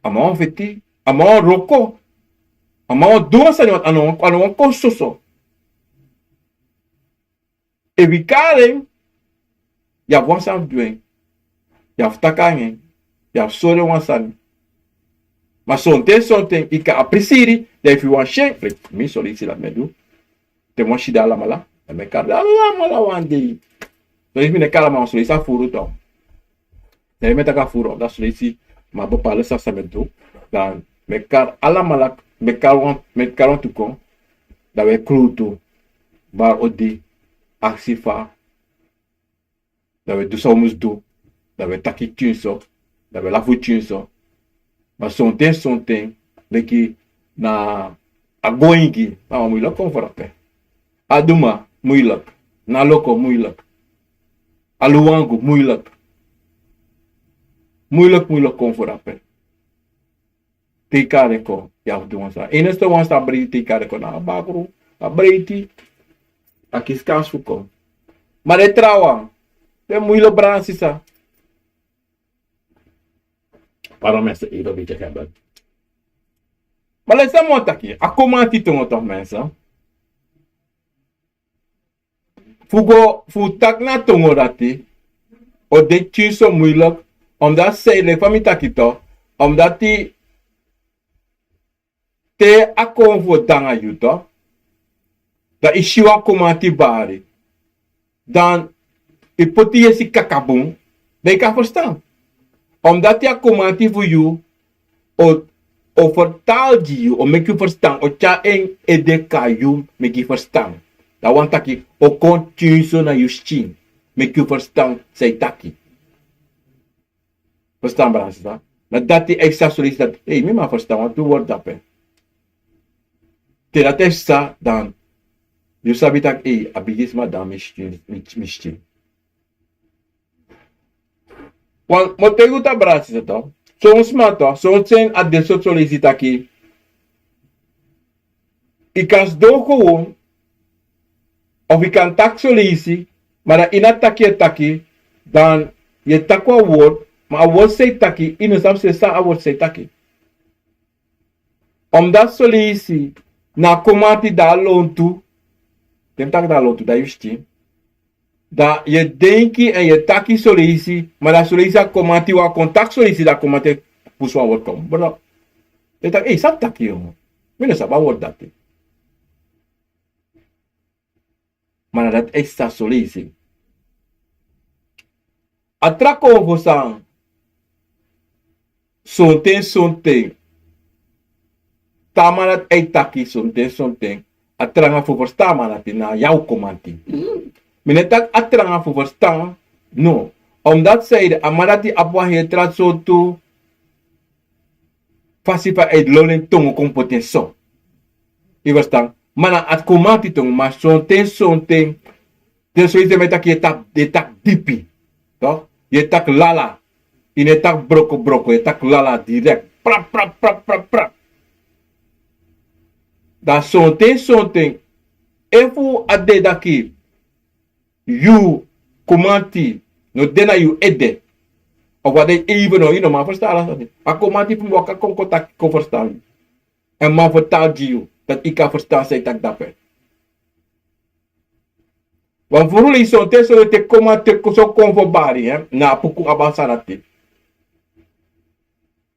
Ama on fiti. Ama on roko. Ama on doa sa wat ano kososo. E vikaren ya wansan duen. Ya ftakangen. Ya sore wansan. Maar something ika appreciëren dat je wan shen, mi solisi la medu. Te mo shida la mala, e me karda la mala wan de. So is mi ne kala ma solisi a furu to. Ne me taka furu, da solisi ma bepalen sa medu. Dan me kar ala mala, me karon tukon. Da we kruto bar odi aksifa. Da we do somus do. Da we taki tunso. Da we lafu tunso. Maar something, beki na agoingi, na moeilijk om voor Aduma, moeilijk. Na loko, moeilijk. Aluwangu, moeilijk. Moeilijk om voor Tekareko, ja, doen we dat. Eneste was dat breed tekareko na bakro, a breedti, a kiskans fuko. Maar de trouwens, de moeilijk bransisa. Waarom mensen even een beetje hebben. Maar laten we het aquí. A Kromanti Tongo toch mensen. Fu tak na tongo dati. O de tjie zo moeilijk. Omdat zij van mi takito. Omdat die te akon voor danga yuto. Dat is shiwa Kromanti bari. Dan ipoti yesi kakabung. Dat je kan verstaan. Omdat je Kromanti voor jou, o vertaal je, o make you verstaan, o tja en edeka you, make you verstaan. Dat want taki, o kon tjunso na you chin, make you verstaan, say taki. Verstaan brans dat? Maar dat die extra sollicitatie, hey, mi ma verstaan, want tu wordt dat, te dat is sa, dan, you sabi tak, hey, abigis ma dan mischin. Want motegu ta brasi to. Soms mato, soms zijn adesso solicita aqui. Ik kan do gewoon. Of ik kan tak solici, maar dan in ataki taki, dan je takwa woord, maar a woord say taki, in een se sa a woord say taki. Omdat solici na Kromanti da lontu, tem tak da lontu da justi. Da je denki en je taki solici, maar dat solici a Kromanti wa contact solici da Kromanti puswa word kom. Bro. Je tak, hey, sap taki jongen. Mene sap a word dati. Maar dat extra solici. Atra konvo sang. Sonten. Tama dat ei taki sonten. Atra nga voor verstaan maar dat na jouw Kromanti. Meneer tak atranga voor verstaan, no. Omdat zij de amarati apwa hetrat zo toe, fasipa uit lonen tongo compotenso. Je verstaan? Mana at Kromanti tongo, maar sonten. Dus zoiets met tak je tak dipi. Toch? Je tak lala. In je tak broko. Je tak lala direct. Prap. Dat sonten. Efu ade daki. You, Kromanti, no dena you ede. Of wat hij even no, you know, maar verstaan dat niet. A Kromanti van welke kon verstaan. En maar vertaal je dat ik kan verstaan, zei tak dape. Want voor jullie zo'n test zullen te Kromanti zo converbari, hè, na puku abasanati.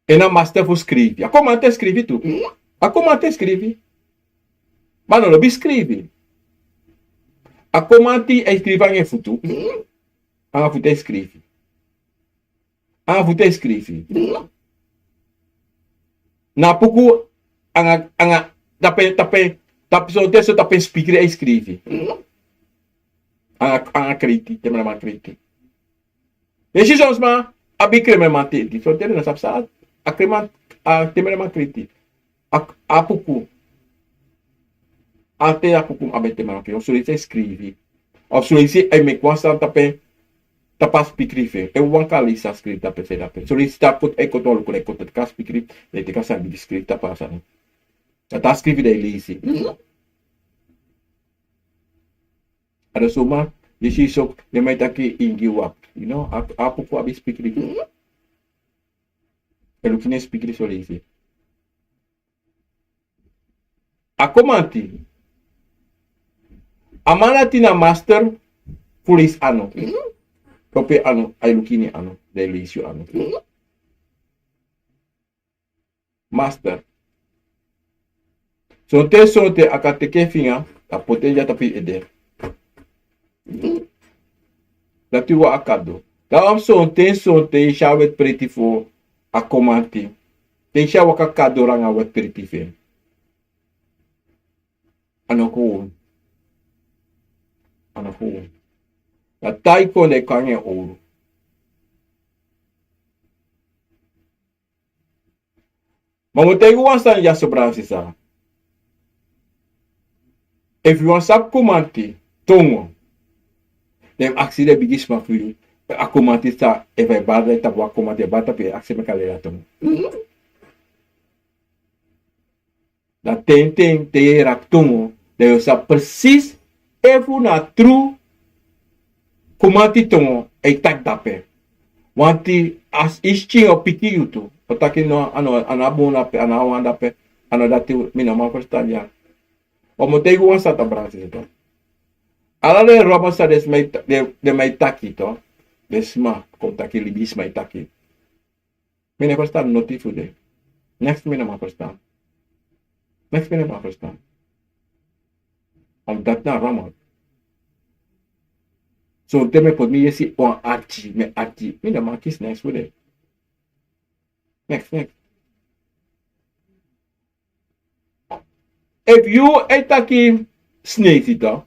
En dan master voor schrijven. A Kromanti schrijven toe. A Kromanti schrijven. Maar no, bi schrijven. A Kromanti escreve en futu. A futu escreve. Na puku anga tape so teso tape speaker escreve. Anga kriti, temera kriti. Nesse soms ma abi creme mate, di so tere na sapsa a crema a temera kriti. A puku até a pouco abete mano que eu sou escreve ou sou esse aí me consta também tapas pikrife. E wankali sa script dape se dape. So li sta put ekotol kule kotot kas pikri. Le te kasan di script tapasan. Ta script de lisi. Ada suma yesi sok de mai taki ingi wap. You know, apo ko abis pikri. E lukine pikri so lisi. A Kromanti. Amana tina master police ano. Kope ano ay lukini ano de lisi ano. Master. Sonte akate kefinga a potenja tapi eder. Dati wa akado. Dalam sonte shawet preti fo a Kromanti. Te shawa kakado ranga wet preti fe. Ano ko. La taiko de kange ouro. Mamutego wansan ya sobransi sa. If you want sap Kromanti Tongo, dem akside bigis ma fui. A Kromanti sa if I bad ta wa Kromanti bata pe aksime kalera Tongo. La ten te rak Tongo, de eu sa precies even na true Kromanti Tongo e tak dape. Wanti as isching o piki yutu. Otaki no anabona pe anawanda pe anodati mina ma verstaan ja. Omotego wan sata bransi to. Ala de roba sa de mai taki to. De sma kom taki libis mai taki. Mina verstaan notifu de. Next mina ma verstaan. Omdat na ramot. So teme pot mi yesi on archi, me archi. Mina ma kis next with it. Next. If you etaki snakes ito,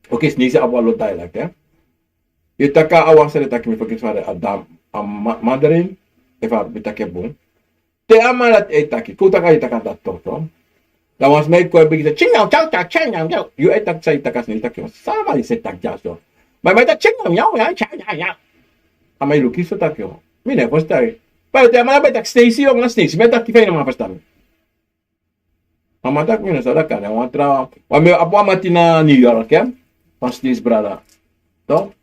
okay, snakes are about dialect, eh? You taka awang sa taki mi focus for Adam, Mandarin, if I bitake bon. Te amalat etaki, kutaka itaka dato to. Da was make ko big ching out, you etak sa itaka snake taki, sama di setak jaso. May ta ching out, ya. Amay luki so takyo. Mine postai. Pero te amala betak Stacy yung na snakes, betak kifay na mga pastan. Mamatak mo na sa daka, na watra, wame apo amati na New York, ya? Pastis brada. To?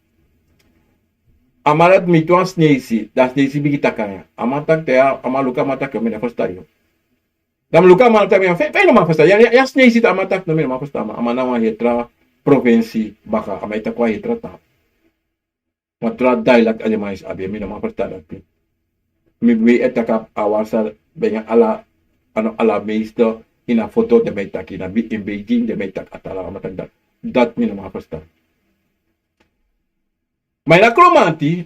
Amalat mituan Stacy, da Stacy bigita kanya. Amatak te amaluka matak yung mina postai. Dam luka matak yung fay na mga pastan. Ya Stacy ta amatak no mina mga pastan. Amana mga hetra provinsi baka amay ta kwa hetra ta. Matra dialect alemais abi mina mga pastan. Mi etaka awasa benga ala meisto ina foto de metak ina in Beijing de metak atala matanda dat mina mga pasta. May na Kromanti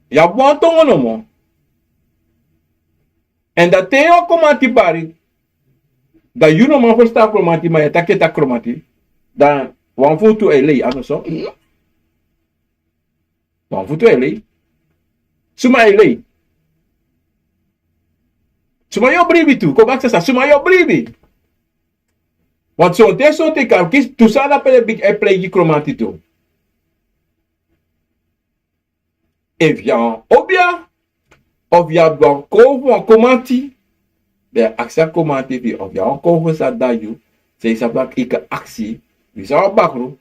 ya buanto ngono mo and da teo Kromanti bari da you know mga pasta Kromanti may ataketa Kromanti da wan foto ele ano so wan foto ele suma ele Sumayo bribi tu, kung baksa sa sumayo bribi. Want sonte kan kis tu sana pele big play Kromanti tu. Evian obia bon kovo Kromanti. De aksa Kromanti vi obia kovo sa dayu. Se isa blak ika aksi, bisa bakru.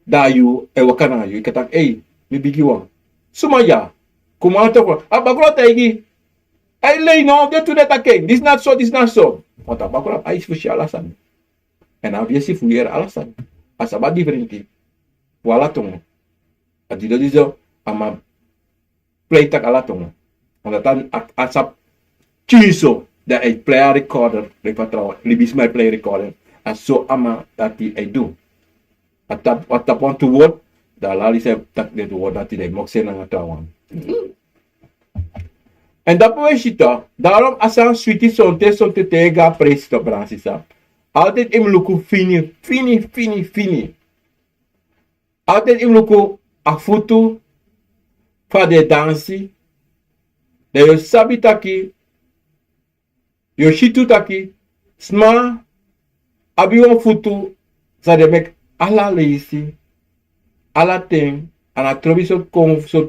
Dayu e wakana yu ikatak mi bigiwa. Sumaya. Kromanti ko, abakro taigi. Ay lay no, de tu detake. This not so. Mata bakura ay fushi alasan. En obviously fuyer alasan. Asaba differenti. Wala tongo. Adido dizo ama play tak ala tongo. Ondatan asap chiso da ay play recorder le patrawa. Libis my play recorder. Aso ama dati ay do. At point to word da lali se tak de word dati day mokse na ngatawan. En dapois ito, daarom asang sweetie sonte tega presto Bransisa. Altijd im luku fini. Altijd im luku a foto fa de dansi. De yo sabi taki, yo shitu taki, sma abi wan foto sa de mek ala leisi, ala ting, ana trobi soort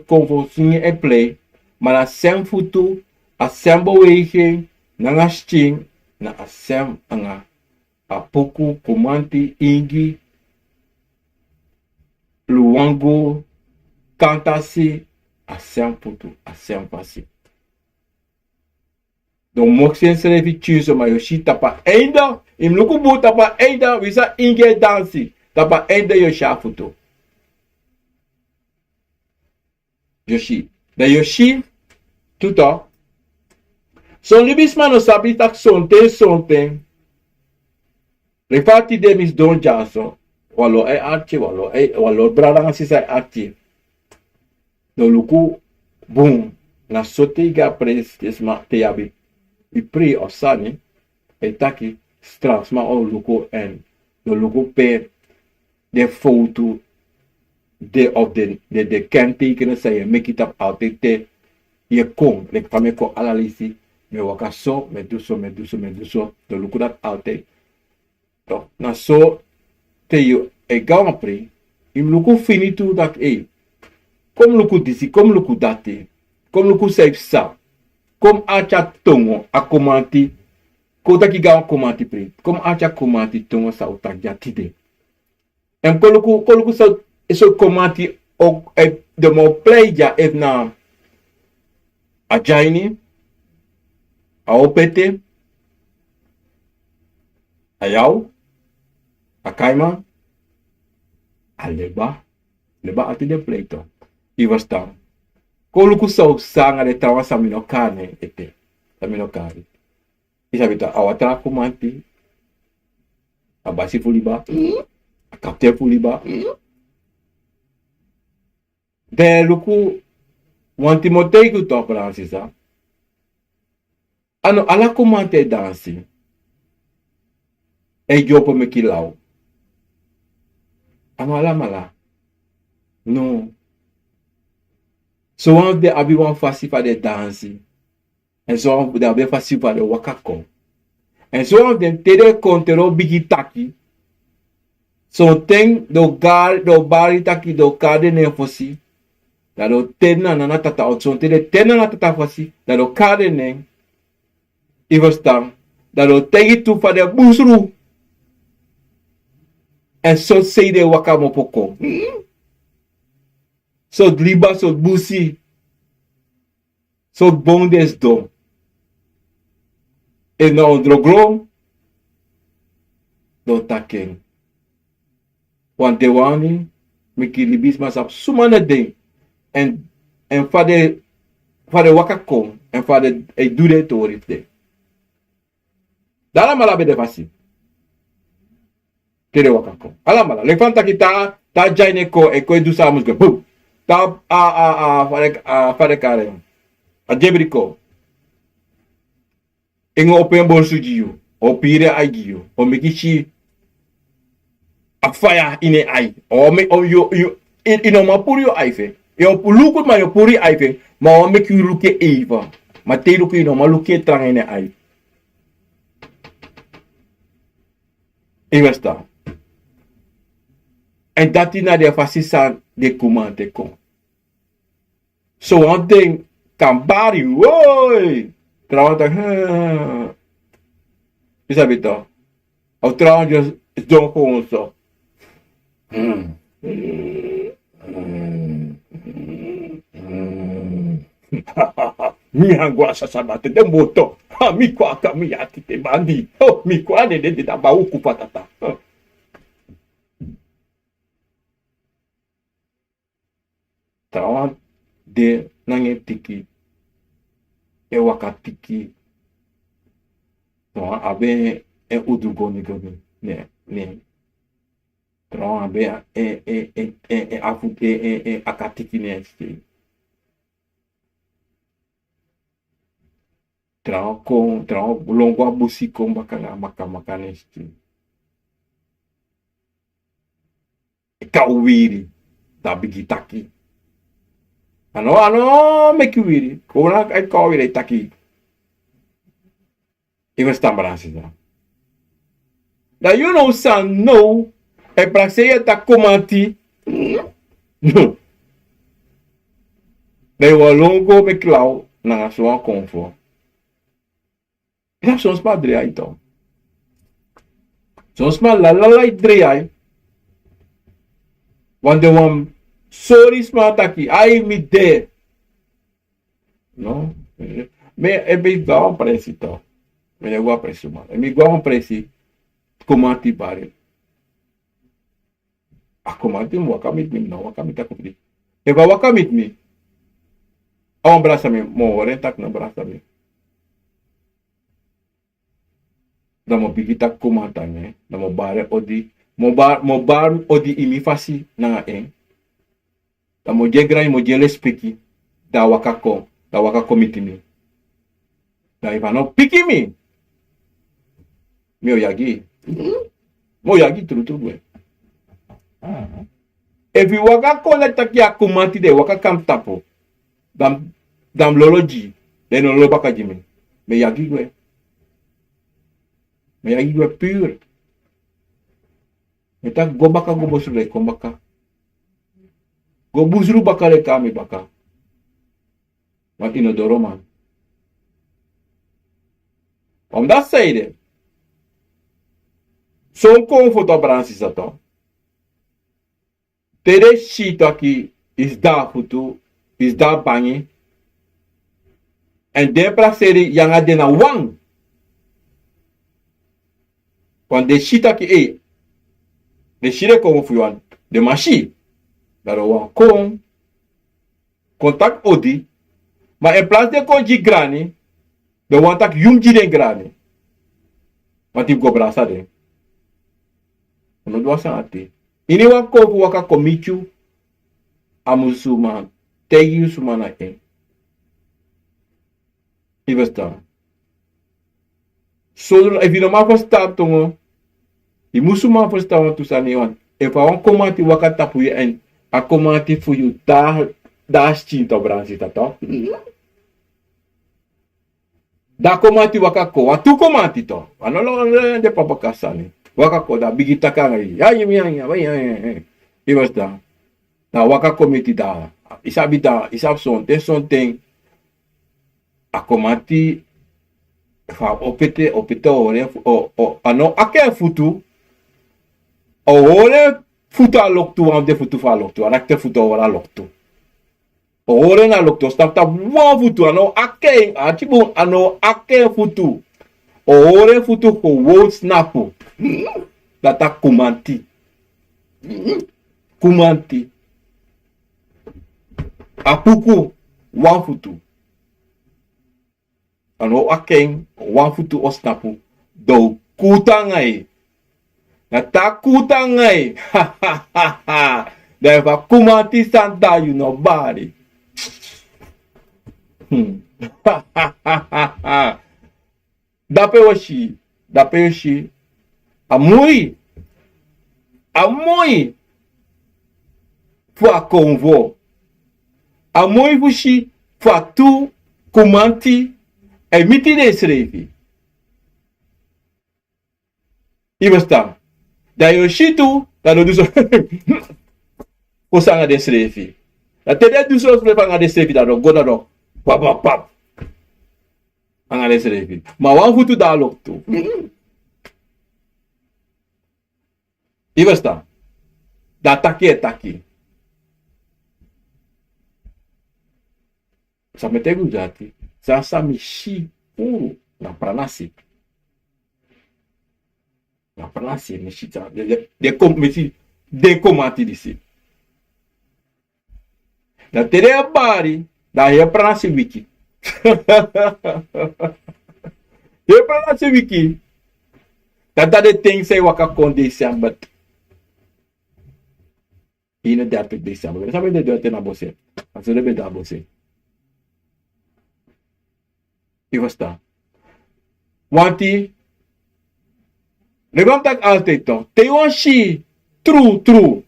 convo singe e play, maar na sem foto, a sem beweging, na nga sting, na a sem anga a poku, Kromanti, Ingi, Luango, Kantasi, a sem foto, a sem pasi. Donc mocht zijn schrijven tjuso, maar Yoshi tapa einde, im lukubu tapa einde, wisa Ingi dansi, tapa einde Yoshi a foto. Yoshi. Da Yoshi, tuto. Son libisman no sabi tak sonten. Refati de mis don jaso. Walo archi, walo brada sisa archi. Do luku, boom. Na sotiga pres desma te yabi. I pre of sani, e taki, straks ma o luku en. Do luku pe de foto de kentekenen zei je make it up altijd te je kom like van me ko alalisi me waka so me do so de luku dat altijd toch na so te je e gawa pre im luku finitu dat kom luku disi kom luku dati kom luku safe sa kom acha tongo a Kromanti kota ki gawa Kromanti pre kom acha Kromanti tongo sa utak jatide en koluku sa so Kromanti ook de mo play ja even na a jaini a opete a jou a kaima a leba ati de play to i was dan koluku so sanga de tawa samino kane ete samino kari isabita awatra Kromanti a basi fuliba a kapte fuliba de luku wanti moteiku to Francisa. Ano ala Kromanti dansi. E jopo me kilau. Ano ala mala. No. So one de abi wan fasi fa de dansi. En so one de abi fasi fa de wakako. En so one de tede kontero bigi taki. So ten do bari taki do kade ne fosi. Da do tena na tata otson de tena na tata fosi. Da do kade ne. Ivostam. Da do tegi tu fa de busru. En so sei de wakamo poko. So driba so busi. So bondes do. E na ondrogro. Do taken. Want de wani. Miki libis masap sumana ding. En fa de wakako. En fa de dure to orifte. Dala mala be de fasi. Tere wakako. Ala mala. Le fanta kita ta jaine ko e ko du samus go. Boom. Ta fare kare. A jebriko. Ingo open bolsu jiu. O pire agiu. O mikichi a fire ine ai. O me o yo ino ma puri yo aife. Yo pulukut ma yo puri aife. Ma o make you look eva. Ma te look ino ma look trang ine ai. Investa. En dat na de fasisa de Kromanti kon. So one thing kan bari woi. Trouwens is dat beter. Of trouwens is don gewoon zo. Mi angwa sasabate de moto. Ha mi kwa ka mi ati te bandi. Oh mi kwa de da ba uku patata. Trouwens de nange tiki. E wakatiki. No abe e udugo ni gobe. Ne. Trouwens abe e akatiki ne sti. Trouwens longwa busi kon maka sti. E kauwiri. Da bigitaki. Ano, make you wiri. Kona ay kawiri taki. Even stambrasi da. Da you know son no. E praxeia ta Kromanti. No. Daí o longo me clau na sua conforto. Já são os padres aí, então. São os malalai aí. Quando eu sorry smart aqui, aí me dê. Não? É bem igual para esse então. É igual para esse mano. É igual para esse Kromanti bare. A Kromanti não wakamit me não, wakamit a cumprir. E vai wakamit me. A braço me, morre tak na braço me. Damo bigita Kromanti, damo bare odi, mo bar odi imi fasi na en. Damo je gran mo je lespeki. Da wakako mitimi. Da ivano piki mi. Meu yagi. Mo yagi tru. If you waka kolekta ki a Kromanti de waka kam tapo. Dam loloji. Den lolo baka jimi. Me yagi gwe. Me yagi gwe pure. Meta go baka go bosule kom baka. Go buzru baka le kami baka. Want inodoro man. Om dat zeide. Zo'n comfortabransi zato. Tere shito aqui is daar futu, is daar bangi. En de praseri yang ade na wang. Want de shito aqui de shire como fuyan, de machi. Daro wang kom. Contact odi. Maar in plaats de konji grani, de wantak yumji den grani. Want die go brasa de. Ono doa sanate. Ini wako waka komichu amusuma tegi sumana e. Ivesta. So if you no ma start tongo, i musuma first want to sani wan. If I want Kromanti waka tapu ye en a Kromanti fu you da stinto bransi tato. Da Kromanti waka ko, wa tu Kromanti to. Anolo de papa kasani. Waka ko da bigita kanga yi. Ya. Ivesta. Na waka komiti da. Isab son ting. A Kromanti fa opete ore ano ake futu. Ore futu a loktu am de futu fa loktu. Anakte futu ora loktu. Ore na loktu stap wan futu ano ake achibu ano ake futu. Ore futu ko wo snapu. Data Kromanti. Kromanti. Apuku wan futu. Ano akeng wan futu osnapu. Do kutangai. Nata kutangai. Deva Kromanti santa you nobody. Dape yoshi. Amui. Fu a convo. Amui fushi fu a tu Kromanti e miti de srevi. Ivesta. Da yoshi tu, da no duso. Osanga de srevi. Da tede duso srevi de srevi da no goda no. Pap. Anga de srevi. Ma wan futu da loktu. Ivesta. Da taki. Sa mete gujati. Sa mishi puro na pranasi. Na pranasi mishi ta de Kromanti disi. Da tere bari da he pranasi wiki. He pranasi wiki. Tata de ting say waka kon December. Ine 30 December. Sabe de dote na bose. Aso de da bose. Ivasta. Wanti. Levanta altijd toch. Te wan shi. True.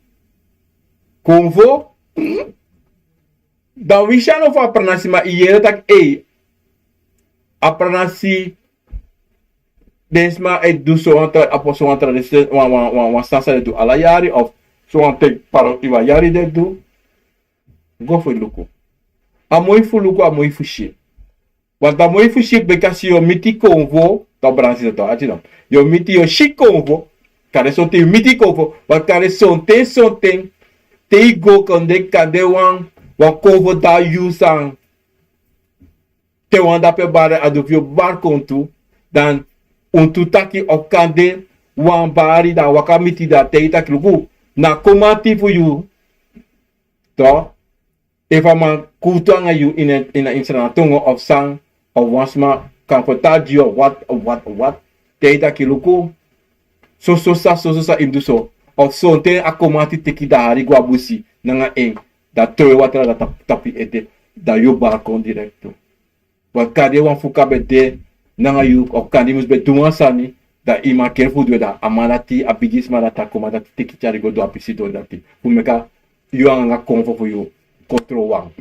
Convo. Dan wishan of a pranasi ma iere tak a pranasi desma do so anta aposo anta de wan stasa de do alayari of so anta para iwa yari de do. Go for luko. Amoi fuluku amoi fushi. Want amoi fushi bekasi yo miti konvo, to bransi to ati yo miti yo shik konvo. Kare so te miti konvo, wat kare sonten te go konde kade wan konvo da yu sang. Te wan dape bare adovio bar kontu, dan untu taki op kande wan bari da waka miti da te taki luku. Na Kromanti fu you, to, if a man kutanga you in a insana tongo of sang, of wansma, comfortadio, what, te taki luku. So sa imdu so. Of so te a Kromanti teki da hari guabusi, nanga eng, da towe watera da tapi ete, da yo balkon directo. Wat kade wan fuka bete, nanga you, of kandimus be duwan sani, da ima careful do da amanati abigis marata komandati teki chari go do apisido dati. Fumeka, you anga konfo for you, control wang.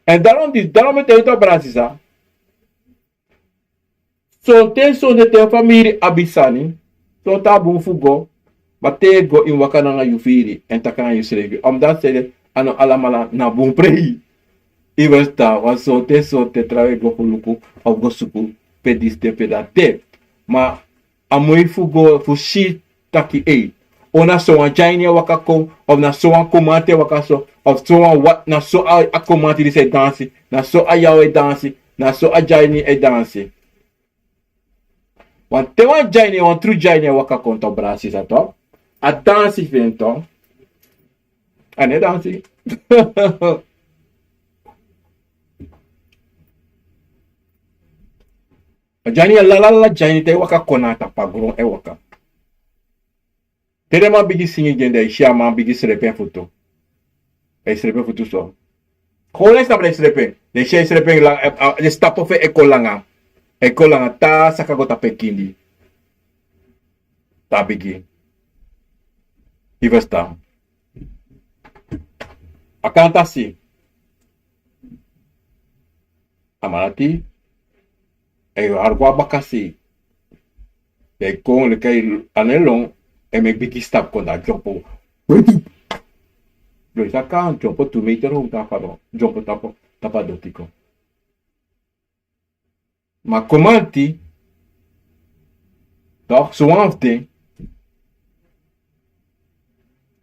En daarom me te uita brasisa. So te famiri abisani, so ta bun fugo, but te go in wakananga yufiri, en takana yusrevi. Omdat ze ano alamala na bun prehi. Iwesta, was so te trawe go fuluku, of go suku, pediste pedate. Ma amoi fugo fushi taki e. Ona so an jaini wakako, of na so an komante wakaso, of so an wat na so a komante di se dansi, na so a yawe dansi, na so a jaini e dansi. Want te wan jaini, wan tru jaini wakako to brasi sa to. A dansi vento. Ane dansi. Jani la jani te waka konata pagron e waka. Tere ma bigi singi gende ishia ma bigi srepen foto. E srepen foto so. Kole sta bre srepen. De shia srepen la de stapo fe ekolanga. Ekolanga ta sakagota pekindi. Ta bigi. Ivesta. Akanta si. Amarati. E argwa bakasi. E kon le kai anelong e me bigi stap kon da jompo. Lo sa kan jompo tu meter hong ta fado. Jompo tapa dotiko. Ma Kromanti doch so afte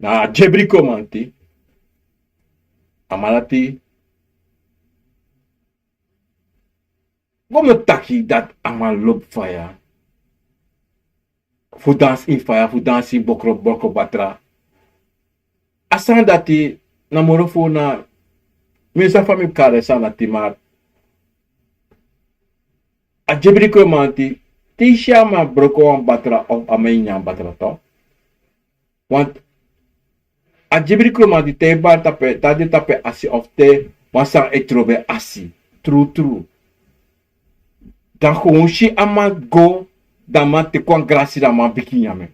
na jebri Kromanti amalati Como taki dat amal loop fire. Fu dans in fire, fu dans in bokro batra. Asan dati namoro fu na mesa fami kare sana timar. A jebri Kromanti ti shama broko an batra of amenya batra to. Want a jebri Kromanti te bar tape tadi tape asi of te wasa etrobe asi. True. Dan gewoon shi ama go dan man te kon grasi dan man biki nyame.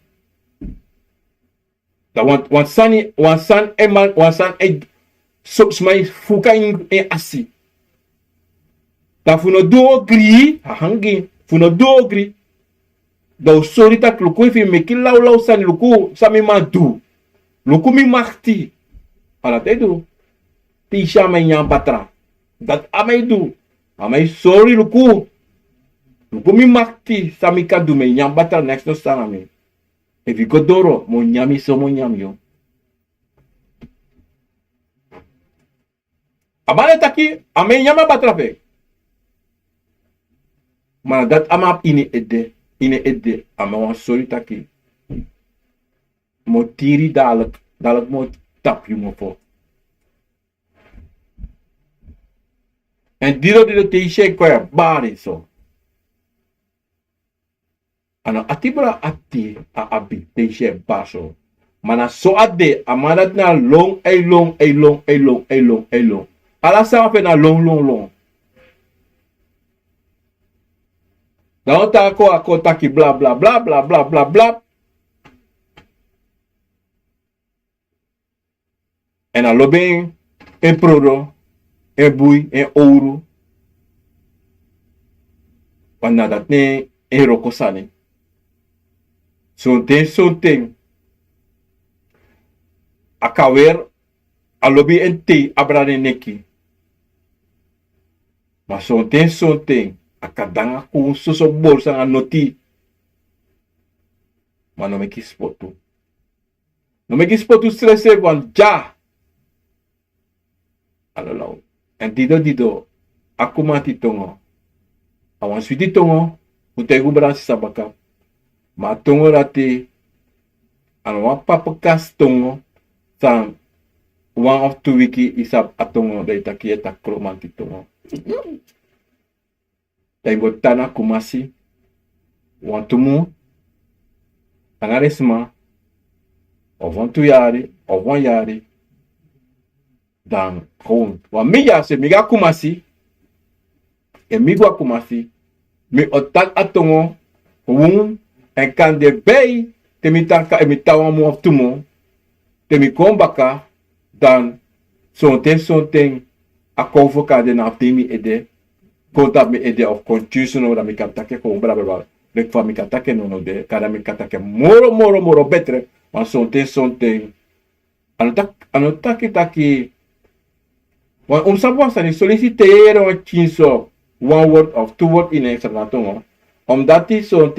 Da want san e so smai fuka in asi. Da funo do gri hangi funo do gri. Da sorry tak luku if me kilau san luku sami ma du. Luku mi makti. Ala te du. Ti shama nyam patra. Dat amai du. Amai sorry luku. Luku mi makti sami kadu me nyam batra next no sanami. If you go doro mo nyami so mo nyam yo. Abane taki ame nyama batra fe. Maar dat ama ine edde ama wan sorry taki. Mo tiri dalek mo tap you mo fo. En dilo te ishe kwa bari so. Ano atibra ati a abi te ishe baso. Mana so ade amadat na long. Ala sa fe na long. Dan ta ako taki bla. En a lobeng en prodo en bui en ouro. Wana dat ne en rokosani. Sonten. Akawer a lobi en te abrane neki. Maar zo'n ding. Akadanga kun so bolsa nga noti. Maar no me kies potu. No me kies potu stresse want ja. Alolo. En dido. Kromanti Tongo. Awan switi Tongo. Utegu bransi sabaka. Ma Tongo rati. Awan papakas Tongo. San 1 of 2 wiki isap atongo da itaki eta Kromanti Tongo. Da ibotana Kumasi. Wan tumu. Angaresma. Of 1 yari. Of 1 yari. Dan gewoon. Wan miga se miga Kumasi. E migwa Kumasi. Mi otak atongo. Gewoon. En kan de bij. Temi tanka e mi tawa mo of tumu. Temi kombaka. Dan zo'n ding a convoca de na temi ede contact me ede of contusion no da mi katake ko bla bla bla lek fa mi katake no de kada mi katake moro betre maar zo'n ding anotaki want savoir ça ni solliciter on chinso 1 word of 2 word in extra tongo omdat die zo'n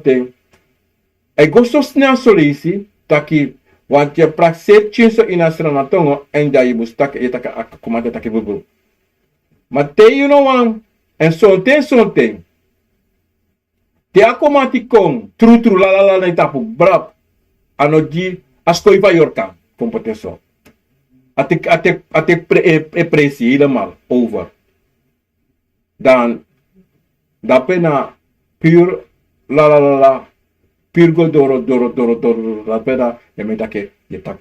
ding e go so snel soliciti taki want je praktiseert chinso in asrana tongo en da je moest takken je takken akkomate takken bubu. Maar te you know one en zo'n ding. Te akkomati kong tru la tapu brab anoji askoi va yorka kompoteso. Ate presi helemaal over. Dan pena puur la Pirgo doro. La peda e me take je tak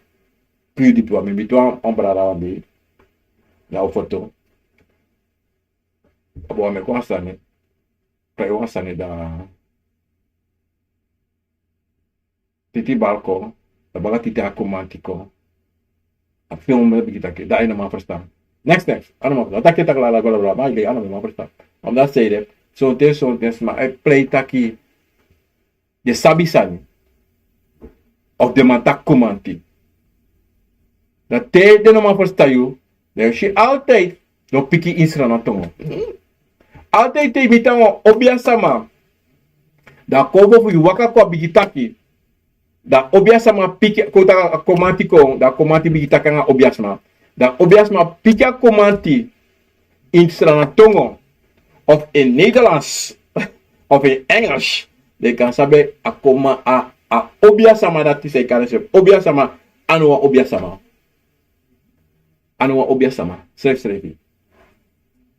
puur di pua. Me bitua ombrara wambi. Na o foto. Abo me kwa sane. Pra sane da. Titi balko. Da baga titi Kromanti ko. A film me bigita ke. Da ina ma verstaan. Next. Ano ma verstaan. Take tak la bla. Maar ik ano ma verstaan. Omdat zei de. Zo'n des maar ik play taki. De sabisani. Of de mantak Kromanti. Dat te de no ma verstayu. Dat je altijd no piki insra na tongo. Altijd te imitango obia sama. Da kovo fu waka kwa bigitaki. Da obia sama piki kota Kromanti ko. Da Kromanti bigitaka nga obia sama. Da obia sama piki Kromanti insra na tongo. Of in Nederlands. Of in Engels. De kan sabe akoma a obia sama dati se karese obia sama anwa obia sama srefi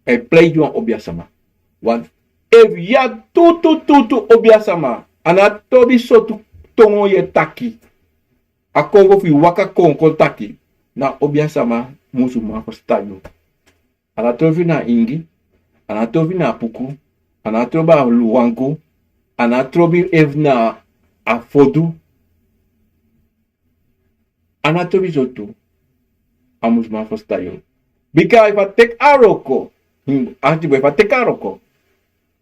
e play you obia sama want if ya tu obia sama ana tobi sotu tongo ye taki akongo fi waka kon taki na obia sama musu ma kostayo ana tovi na ingi ana tovi na puku ana toba luwango ana trobi evna a fodu ana trobi zotu amus ma fostayo bika ifa tek aroko ati ifa tek aroko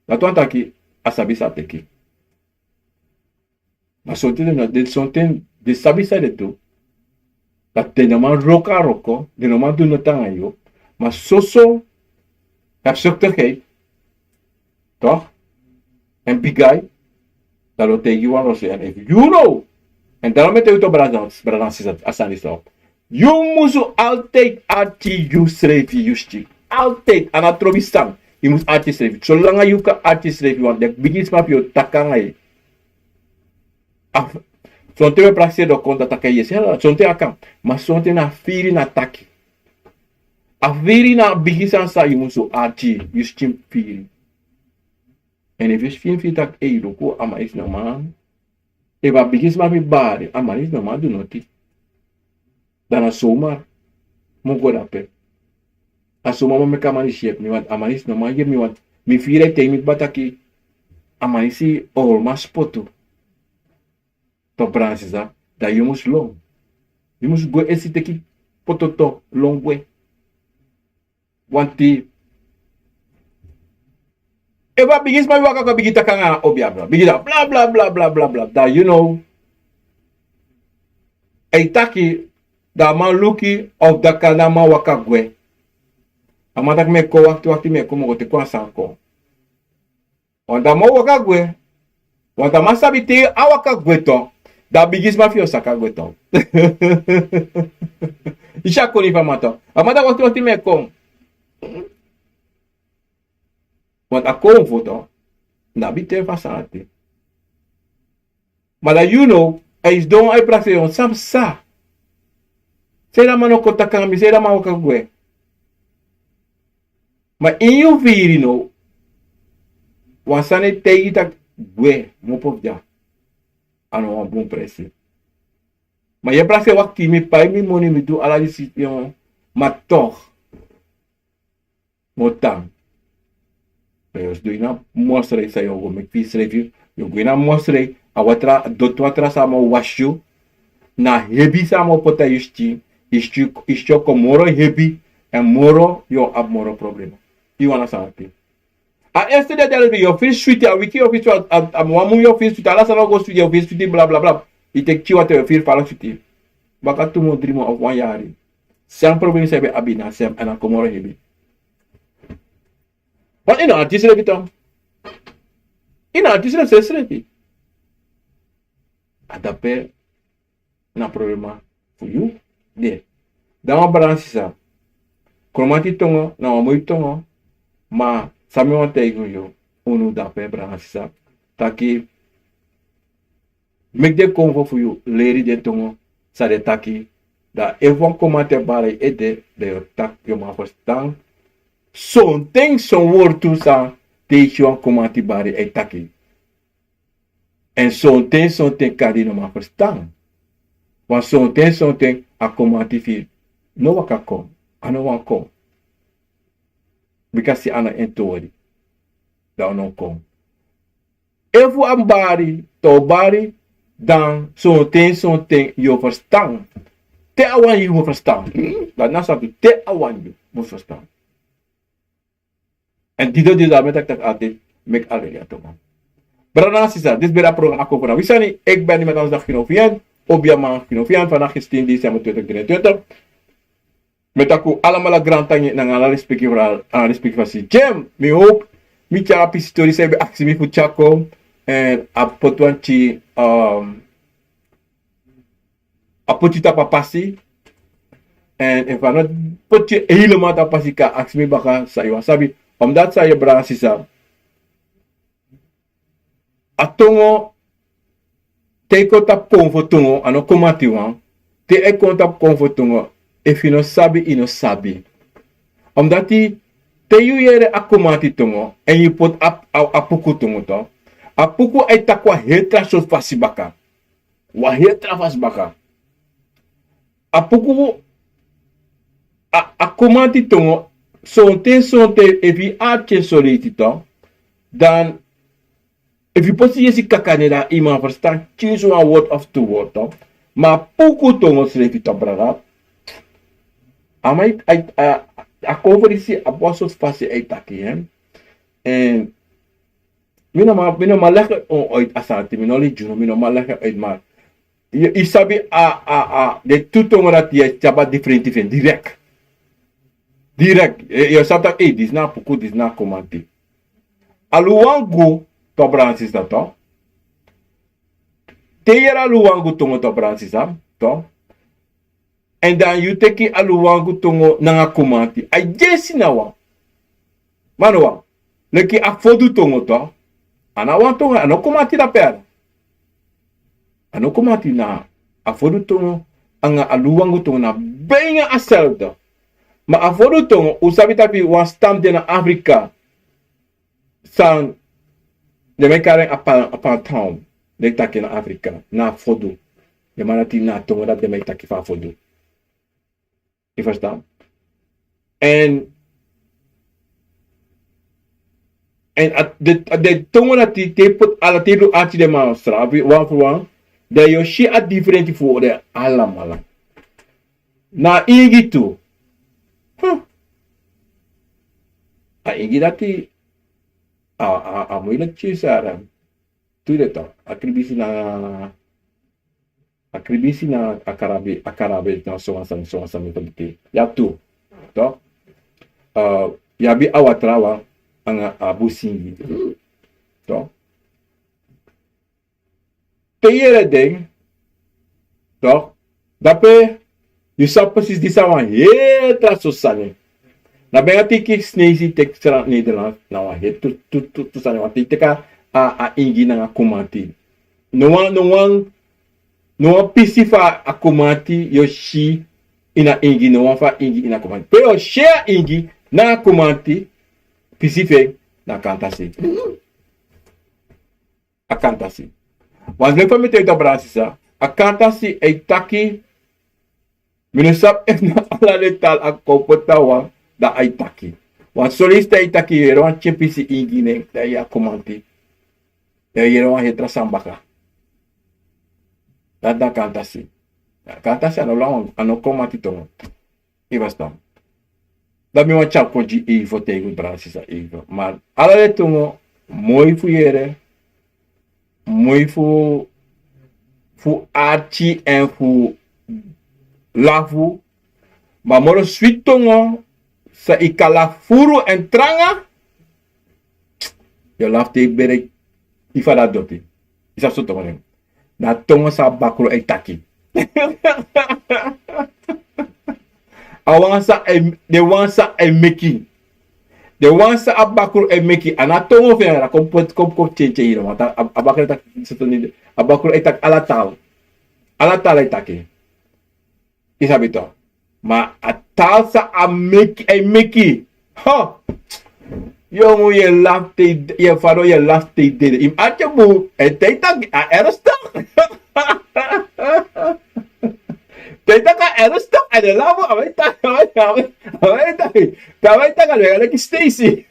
la to antaki asabisa teki ma sote de sonten de sabisa de tu la tenama roka roko de no ma du no tangayo ma soso heb sukterheid toch. En big guy, dat lo tegen you aan en if you know, en daarom met u bradansis asani stop. You moet altijd arti you schrijven, justi. Altijd aan het trobistan. Je moet arti schrijven. Zolang je kan arti schrijven, want de begins maar je takangai. Zonte we praxeer do conta takai yes, zonte akam. Maar zonte na firi na taki. A firi na bigisan sa je moet arti, justi firi. En if je vindt dat loko ama is normaal. E va bigis ma mi bari ama is normaal do noti. Dan a zomaar mo go dape. A zomaar mo me kamani shep mi want ama is normaal je mi want mi fire te mi bataki ama isi olma spoto. To bransiza da you must long. You must go esiteki pototo long way. Want die eba bigis ma waka ko bigita kanga obia bla bigita bla da you know e taki da man luki of da kana ma waka gwe Amatak me ko waktu me ko mo te ko sanko. Onda mo waka gwe. Wanta masabi te awaka gwe to. Da bigis mafio saka gwe to. Isha ko ni pamato. Amada waktu me ko. Want a kom foto. Na bite fasante. Maar you know, hij is don hij praat on sam sa. Sera mano kota kami, sera mano kagwe. Maar in you viri no, wansane te ita gwe, mo povja. Ano wan bon presi. Maar je praat wakti mi pai mi moni mi do ala disi yon, maar toch. Motang. Mas doe na mostre sa yo go make peace review. Yo go na mostre a watra do watra sa mo washu na hebi sa mo pota isti ko moro hebi en moro yo ab moro problema. I wana sa ati. A este de dele yo feel sweet a wiki of it a wamu yo feel sweet ala sa go sweet yo feel sweet bla bla bla. I tek chi wata yo feel fala sweet. Baka tu mo dream of one yari. Sem problema sa be abina sem ana ko moro hebi. Wat in artist rebi tom? In artist rebi ses rebi. Adape na problema for you. De. Dama balansi sa. Kromanti Tongo na Moi Tongo. Ma sami wante yo. Unu dape balansi sa. Taki. Make de convo for you. Leri de Tongo. Sa de taki. Da evon komante bare ede. De yo tak yo ma verstaan. Zo'n ding, zo'n woord toestaan, tegen je komati bari e taki. En zo'n ding kan je nog maar verstaan. Want zo'n ding, a komati fi, no waka kom, ano wan kom. Because ana entori, da no kom. Efu an bari, to bari, dan zo'n ding, je verstaan. Te awan je moet verstaan. Dat nasa tu, te awan je moet verstaan. En die daarmee dat ik altijd met allerlei te maken. Brana Sisa, dit is weer een programma van Wisani. Ik ben met ons dag Genovian. Obiama Genovian vandaag 16 december 2023. Met aku allemaal grand tanya nang ala respect van si Jem. Mi hoop mi chapi story sebe aksi mi fuchako en apotwanchi apotita papasi. En vanuit potje helemaal tapasi ka aksi mi baka sa iwasabi. Omdat saya berasisa atongo teko tap konfo tongo ano komati wan te e kontap konfo tongo if ino sabi ino sabi omdat te yu yere akomati tongo en you put apuku tongo to apuku ay takwa hetra so fasibaka wa hetra fasibaka apuku akomati tongo sonte if je aardje sollicito, dan if je posie si kakanera iemand verstaan, kies een woord of two woord. Maar poku tongo schreef je toch brada. Amai a conversie a bosos fase uit taki hem. En mino ma leggen uit asante, mino li juno, mino ma leggen uit maar. Je sabi de tutongo dat je chaba different direct. Direct, je sabi dat, dit is na puku, dit is na komanti. Aluwangu, to bransis dat to. Teyera aluwangu tongo to bransis to. En dan you teki aluwangu tongo nanga komanti. Ay jesi na wa. Manwa, leki afodu tongo to. Ana wan tongo, ano komanti da per. Ano komanti na afodu tongo, anga aluwangu tongo na benga aselda. Maar avodo tongo, usabi tapi wan stam de na Afrika. San, de me karen apan town. De taki na Afrika, na fodo. De manati na tongo dat de me taki fa fodo. Je verstaan? En de tongo dat die te put ala te do ati de man strabi, one for one. De yo shi a different voor de alamala. Na igi tu. Igi dati moeilijk chisara. Tu de to. Akribisi na akarabe na so asan to. Ya tu. To. yabi awatrawa anga abusingi. Toch? Teyere ding, toch? Dape, je zou precies die samen heel trasosane. Na ben je tiki snezi tek sera Nederland, na wa het tu sane wa teka a ingi na Kromanti. No wan pisifa a Kromanti yo shi ina ingi no wan fa ingi ina Kromanti. Pero share ingi na Kromanti pisife na kantasi. A kantasi. Want leuk van met uit de brasisa. A kantasi e taki. Minusap na allerlei taal a kompotawa da ai taki. Want solista e taki yero an chepisi ingine da ya Kromanti. Da yero an hetra sambaka. Da kantasi. Kantasi ano Kromanti Tongo. I basta. Da mi wan chap koji e fo tego brasisa e. Maar allerlei tongo mooi fuyere. Mooi voor archi en voor lavu. Maar moro sweet tongo sa ikala furu en tranga. Je laf te bere ifada doti. Isa so tongo. Na tongo sa bakro e taki. De wansa e meki. De wansa abakuru e meki anatongo fera kom cheche hiro mata abakuru tak setoni abakuru etak alatal etake isabito ma atal sa e meki ha yo mo ye lafte ye faro ye lafte de im achabu etak a ersta Teta ka erostok ada labo aweta ka le ki Stacy.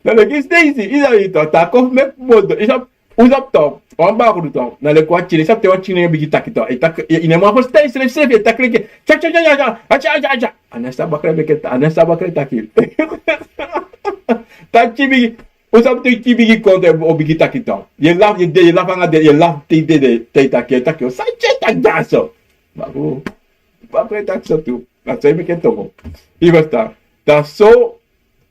Na ki Stacy isa ito ta ko me modo isa usap to on ba ko to na le ko chile sa te wa chine bi kita kito ina mo Stacy le sef ta klike cha acha anasa bakre beketa anasa bakre takil ta chibi usap te chibi konte obi kita kito ye laf anga de ye laf te takio sa cheta daso babu bakre takso tu na sai beketo i basta da so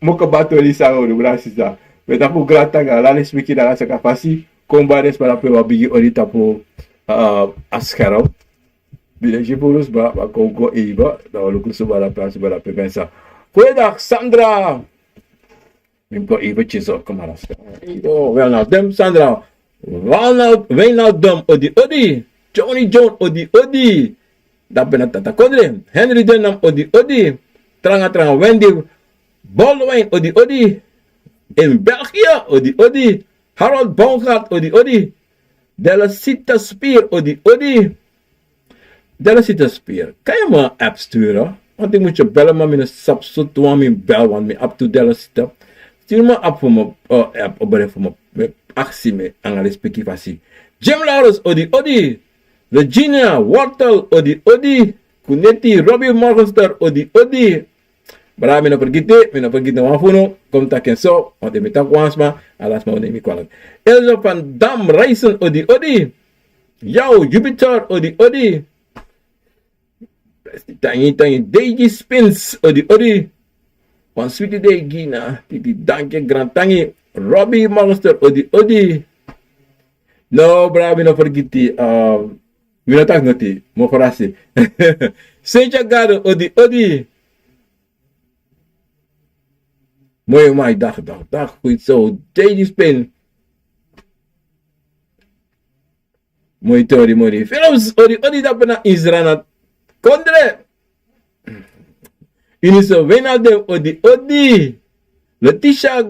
mo ka bato li sa o brasisa meta po grata ga la les wiki da sa kapasi combares para pe wabigi orita po askaro bileji purus ba ko iba da luku subara para pe pensa Goeiedag Sandra. Mimko even chiso kamaras. Well now them Sandra. Wijnald Dom odi. Johnny John odi. Dapat tata kodre. Henry Denham odi. Tranga Wendy Baldwin odi. In België odi. Harold Baumgart odi. Della Sita Spier odi. Della Sita Spier. Kan je me een app sturen? Want ik moet je bellen, maar mijn substituut mijn bel, want mijn app to Della Sita. Stuur me app voor mijn app op voor mijn actie mee aan het respectief. Jim Laurens odi. Regina Wortel odi. Kunetti Robbie Morgenster odi. Bara mina pergi wafuno kom taken so want me tak wansma alas mau nemi kwalat. Elzo van Dam Reisen odi. Jou Jupiter odi. Tangi Deji Spins odi. Wan sweetie day gina titi danke grand tangi Robbie Monster odi. No bra mina pergi mina tak noti mo forasi. Senja Gado odi. Mooi maar dag. Goed zo. Deji Spin. Mooi tori. Films odi dapat na Israel Kondre. Ini so Wijnaldum odi. Letitia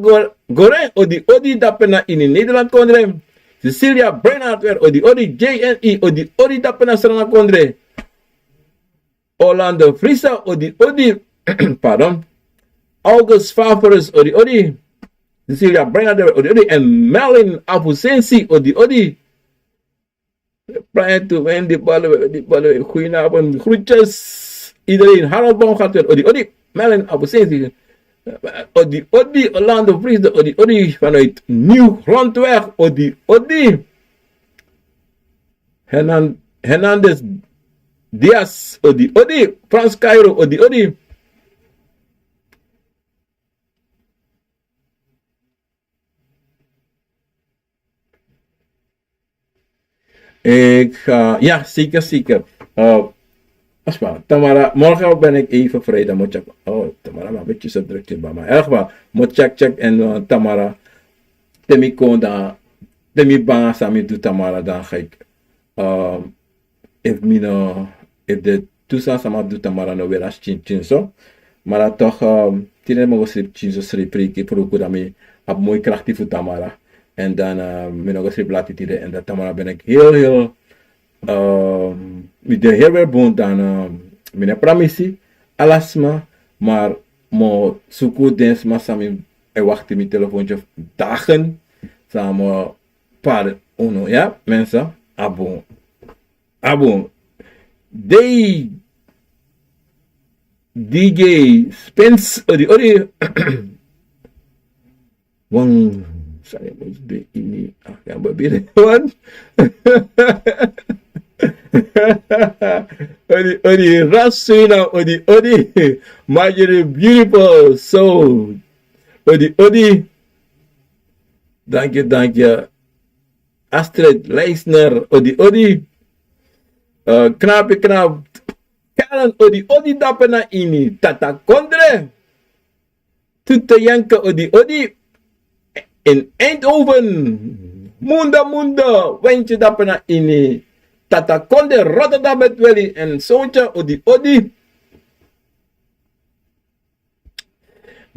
Goreng odi dapat na ini Nederland Kondre. Cecilia Bernhard weer odi. JNE odi dapat na Serena Kondre. Orlando Frisa odi. Pardon. August Favorus odi. Cecilia Bernhard odi. En Melin Abusensi odi. Prior to when die ballen goedenavond, groetjes iedereen. Harold Baumgart odi. Melin Abusensi odi. Orlando Vries odi vanuit Nieuw-Grondweg odi. Hernandez Dias, odi, odi. Frans Cairo, odi, odi. Ik ga, ja, zeker, zeker. Asma, Tamara, morgen ben ik even vrij, dan moet je, Tamara, maar een beetje zo drukje bij mij. Erg wel, moet check en Tamara, temi kon dan, temi bang sami doet Tamara, dan ga ik, if de toestand sama doet Tamara no weer als chin zo, maar dat toch, tine mo strip chin zo strip priki, voor ook daarmee, op mooi krachtig voor Tamara. En dan, ben ik strip laten tiden, en dat Tamara ben ik heel, met de heel weer bond dan mijn promissie alasma maar mo suku dens ma sami wacht mijn telefoontje dagen samen paar uno ja mensen abon DJ Spence odi wang saya mau ini yang berbeda one odi Rasina odi Marjorie beautiful soul odi dank je Astrid Leisner odi knap Karen odi dapena ini tata kondre tutte yanke odi in Eindhoven munda wentje dapena ini tata konde Rotterdam met Willy en zoontje odi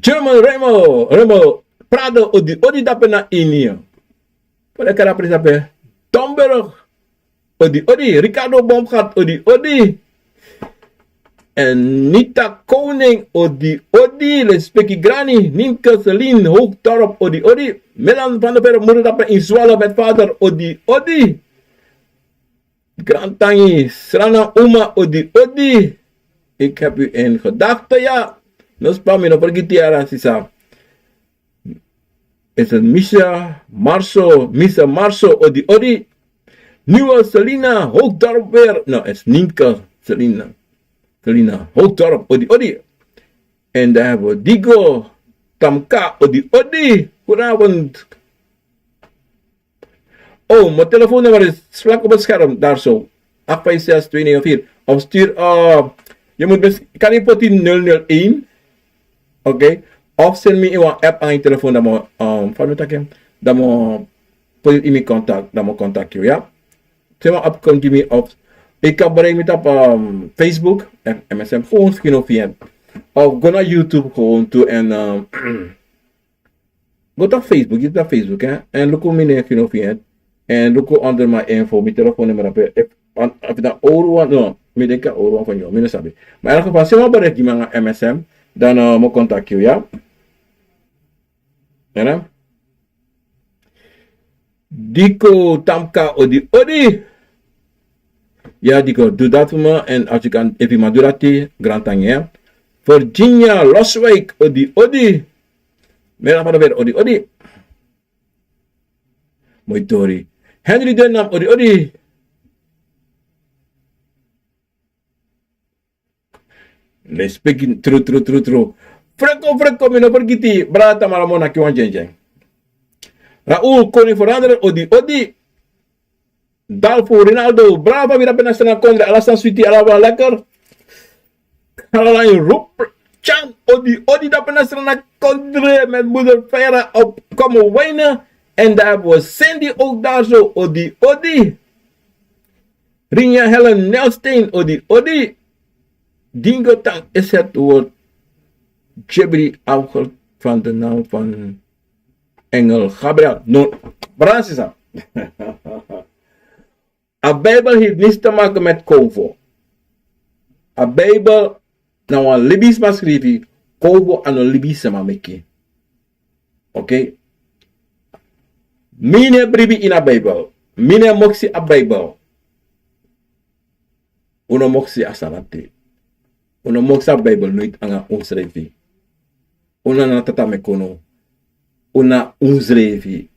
German Remo Prado odi dapena ini pada kara prisape Tomberg odi Ricardo Bomgat odi en Nita Koning odi Lespeki Grani Nienke Celine Hoogdorp odi Melan van der Berg moeder dapen in Zwolle met vader odi Grand Tangi, Srana Uma odi. Ik heb u in gedachten, ja. Nos pami no pergitiara sisa. Is het Misa Marso odi. Nieuwe Selina Hoogdorp weer. Nou, is Nienke Selina Hoogdorp odi. En daar hebben we Digo Tamka odi. Goedenavond. Oh, mijn telefoonnummer is vlak op het scherm, daar zo. 856-294. Of stuur, je moet, kan je poten 001. Oké. Of send me een app aan je telefoon, dan moet, dan moet, put in mijn contact, dan moet contact je, ja. Zeg maar, app kan je me op, ik kan bereiken met op Facebook, en MSM, gewoon Skinovian. Of go naar YouTube gewoon toe en, go naar Facebook, je naar Facebook, hè. En look op mijn Skinovian. En look onder mijn info, mijn telefoonnummer. Of dat oorwan, no, ik denk dat oorwan van jou, ik sabi. Maar in elk geval, als je bereikt mijn MSM, dan moet contact je, ja? Ja? Diko Tamka odi. Ja, Diko, doe dat voor me. En als je kan, even maar doe dat, Grand Tangier. Virginia Loswijk odi. Mera van de weer odi. Mooi Tori. Henry Denham odi. Let's speak true. Freko, mino pergiti. Brata malamona kiwan jeng. Raul Koning veranderen odi. Dalfo Rinaldo. Brava weer op een kondre. Alasan sweetie alaba lekker. Caroline Rupert Chan odi dat een kondre met moeder Vera op komen wijnen. En daar was Sandy ook daar zo odi. Rinja Helen Nelsteen odi. Dingo Tang is het woord Jebri afgeleid van de naam van Engel Gabriel. No, Bransisa. A Bijbel heeft niets te maken met Convo. A Bijbel, nou een Libisch maar schrijven, Convo en een Libische maar meki. Oké? Mine bribi in a Bijbel. Mine moksi a Bijbel. Uno moksi asanate. Uno moksi a Bijbel nooit anga onschrijven. Una na tata me kono. Una onschrijven.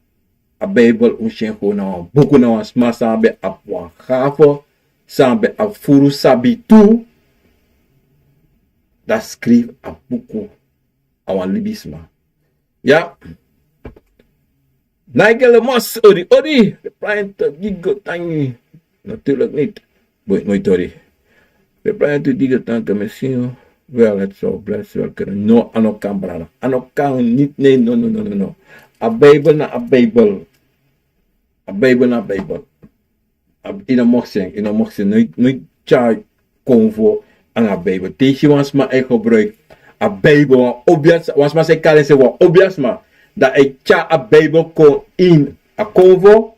A Bijbel unshen gewoon na buku na was masa be apwa gafo. Sambe a furu sabi tu. Dat schreef a buku. Awan libisma. Ja. Nigel Mos, odi. Replying to Digo Tangi. Natuurlijk niet. Mooi tori. Replying to Digo Tangi, misschien wel het zou bless wel kunnen. No, anokan brada. Anokan niet, nee, no. A Bijbel na a Bijbel. A Bijbel na Bijbel. Ina mochten, nooit tja convo aan a Bijbel. Tegen was maar eigen gebruik. A Bijbel, obvious, was maar zijn kalen zeggen, obvious maar. Dat ik tja a Bijbel kon in a convo.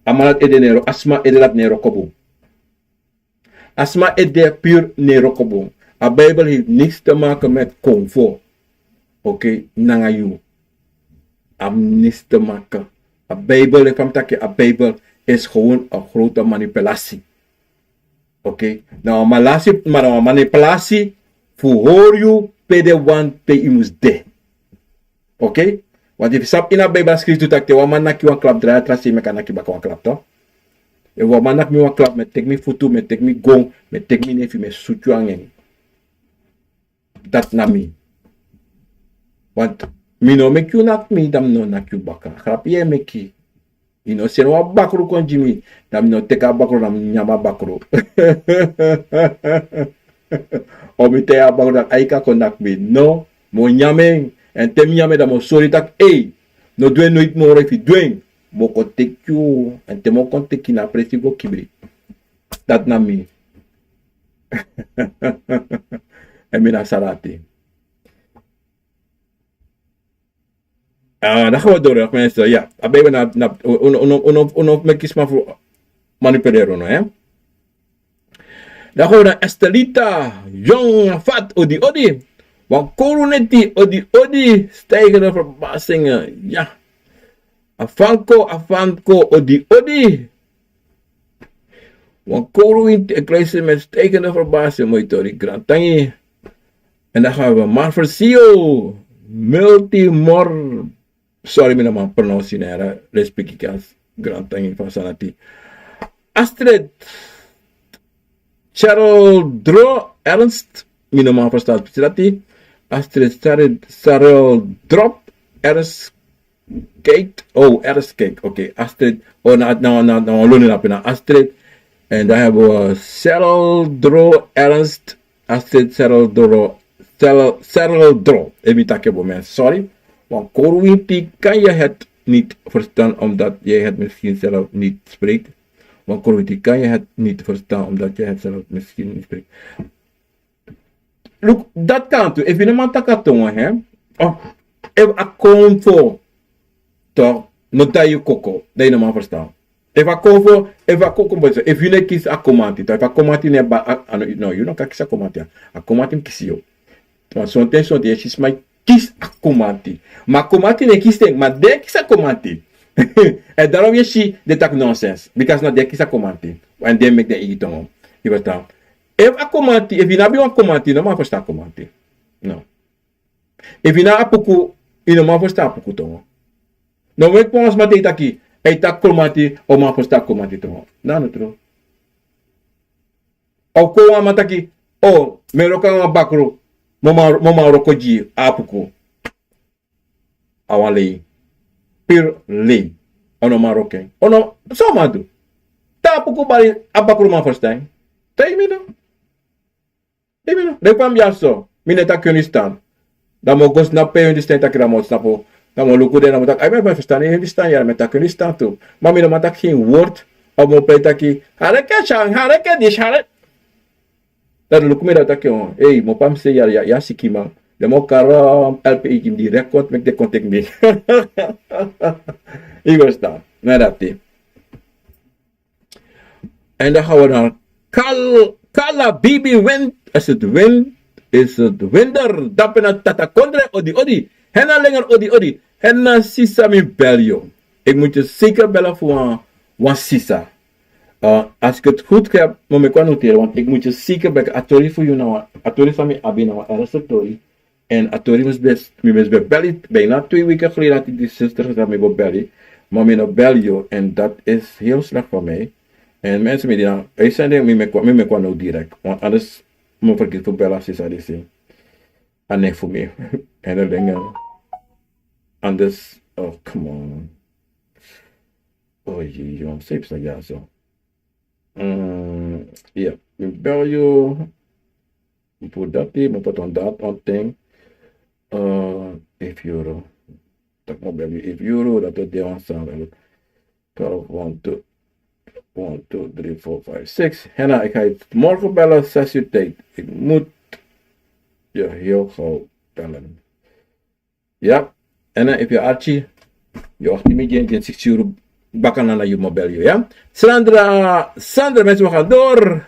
Amalat edenero, asma edelat nero kobo. Asma ede puur nero kobo. A Bijbel heeft niks te maken met convo. Oké, nangayu. Am niks te maken. A Bijbel, ik van a Bijbel is gewoon een grote manipulatie. Oké, nou een manipulatie voor je pede wan pe imus de. Oké, want if sap in a Bijbel schrijft dat je waman nak je wan klap draai trasi me kan nak je bak wan klap toch? E waman nak me wan klap met tek mi foto, met tek mi gong, met tek mi nefi me sutu angen. Dat na mi. Want mi no make you nak mi dam no nak you baka. Grap ye meki. You know, sen wa bakru kon jimi. Dam no teka bakru dam nyama bakru. O mi te a bakru dak aika kon nak mi. No, mo nyame. En tem nyame dam mo sorry tak no dwen nooit mo refi dwen. Mo kon tek you. En te mo kon tek na presi go kibri. Dat na mi. En mi na sarati. Dat gaan we door, mensen. Ja, abebe na uno mekisma voor manipuleren, hè. Dan gaan we naar Estelita, jong, fat, odi. Want coroneti, odi, stijgende verbazingen, ja. Afanko, odi. Want coroneti, ik lees met stijgende verbazingen, mooi tori, grantangi. En dan gaan we Marversio, multimor. Sorry, mina man pronuncieren. Respect ik als grand tangi van Sanati. Astrid. Cheryl Dro Ernst. Mina man verstaat Sanati. Astrid Cheryl Drop Ernst Kate. Oh, Ernst Kate. Oké, Astrid. Oh, nou, lonen op na Astrid. En dan hebben we Cheryl Dro Ernst. Astrid Cheryl Dro. Even takken voor mensen. Sorry. Want Korwinti kan je het niet verstaan omdat jij het misschien zelf niet spreekt. Want Korwinti kan je het niet verstaan omdat jij het zelf misschien niet spreekt. Look, dat kan toe. If je een man takatongen, hè. Of, if a konvo, toch, no da je koko, dat je een man verstaan. If a konvo, if je ne kies a komanti, toch, if a komanti ne ba, no, you know, kan kies a komanti, a komanti kies je. Want zo'n tension die is mij kies a komanti. Maar komanti ne kies denk, maar de kies a komanti. En daarom is je de tak nonsense. Because na de kies a komanti. En de make de igitongo. Je verstaan. If a komanti, if je na bi wan komanti, no man verstaan komanti. No. If je na apuku, no man verstaan apuku tongo. No wek po ons mate itaki, tak komanti, o man verstaan komanti tongo. Na no tro. O ko wan mataki, o, meroka wan bakro. Mama rokoji apuku awalei pir lei ono maroken ono so madu tapuku bari abakuru man verstaan tai mino de pam yaso mineta kunistan da mo gos na pe understand takira mo snapo da mo luku de na mo tak ai me verstaan in understand ya met kunistan tu mami no matak geen woord o mo pe taki hareke chang hareke dish hareke. Dat lukt me dat ik hey, mo pam se ya sikima. De mo karam LPI kim di record met de contact me. Ik was daar. Nou dat die. En dan gaan we naar Kala Bibi wind. Als het wind is het winder. Dapena tata kondre odi. Henna lenger odi. Henna sisa mi beljo. Ik moet je zeker bellen voor een sisa. Als ik het goed heb, moet ik wel noteren, want ik moet je zeker bij Atori voor jou nou, Atori van mij abi nou, ergens Atori. En Atori moest best bellen, bijna 2 weken geleden had ik die zuster gezegd, me belly, maar me nou bel je, en dat is heel slecht voor mij. En mensen met die dan, hij zei dat me kwam nou direct. Want anders moet ik voor bellen als hij zei. En nee voor mij. En dan denk ik, anders, oh come on. Oh jee, joh, steeds dat ja zo. Ja, ik bel je. Ik put dat hier, ik put on dat on thing. €1. Dat moet bij €1, dat is de aanstaan. 12, 1, 2, 1, 2, 3, 4, 5, 6. Henna, ik ga je morgen bellen, 6 uur tijd. Ik moet je heel gauw bellen. Ja, en dan heb je Archie. Je wacht niet meer, je 6 uur bakken naar je mobiel, ja. Sandra, mensen, we gaan door.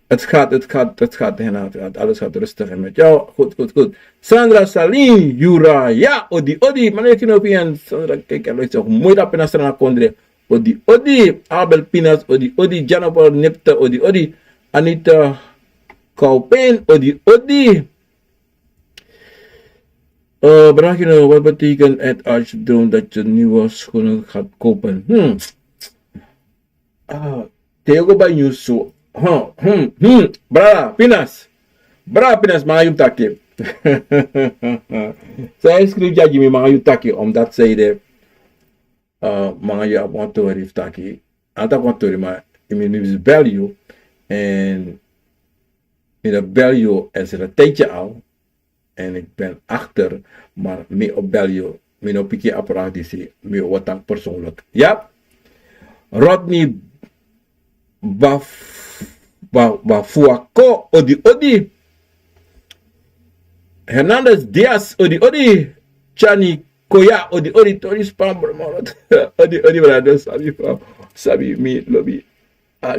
Het gaat, Henna, alles gaat rustig en met jou. Goed. Sandra, Saline, Jura, ja, Odi, meneer Kinopien. Sandra, kijk, er is toch mooi dat je naar Kondre. Odi, Abel Pinas, Odi, Janopol, Nipte, Odi, Anita, Kaupen, Odi. Bedankt, wat betekent het als je droomt dat je nieuwe schoenen gaat kopen? Tego bij nieuws zo. Bra, Pinas, maar je takje. Zij schreef dat je maar je takje, omdat zij de maar je op kantoor heeft takje. Aantal kantoor, maar ik bel je en in de bel je is er een tijdje al en ik ben achter, maar me op bel je, me op een apparaat die ze me wat dan persoonlijk. Ja, Rodney Bafuako, Odi. Hernandez Diaz, Odi. Chani Koya, Odi, Tori Spamber, Odi, brother, sabi me, lobby.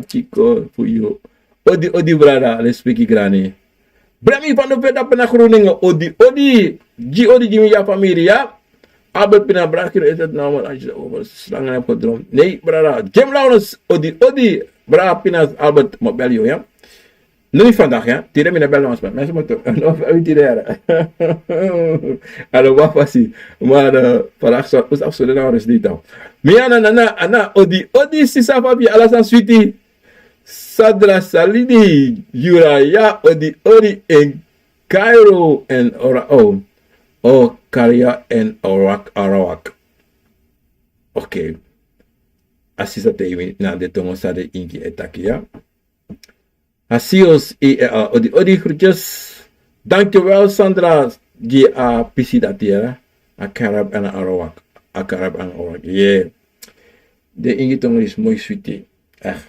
Chico, for you. Odi, brother, let's speak granny. Brami van de vet op naar Groningen, Odi, Jimmy, ja, familie, ja. Abel Pina Brakir is het nou, als je over slangen hebt gedroomd. Nee, brother, Jim Launus, Odi. Bra Pinas Albert Mobelio, ja? Nu niet vandaag, ja? Tira me bel ons, mensen moeten nog uittireren. Hallo, wat was hij? Maar vandaag zou het absoluut nou eens niet dan. Miana, Odi, Sisa Fabi, Alasan Sweetie. Sadra Salini, Juraya, Odi, en Cairo en Orao. Oh, Karia en Arawak. Oké. Assisa te na de tongo sa de inki etaki, ja. Asios Odi groetjes. Dankjewel Sandra die pisi dat hier. A Karab en Arawak. Yeah. De inki tongo is mooi sweetie. Echt.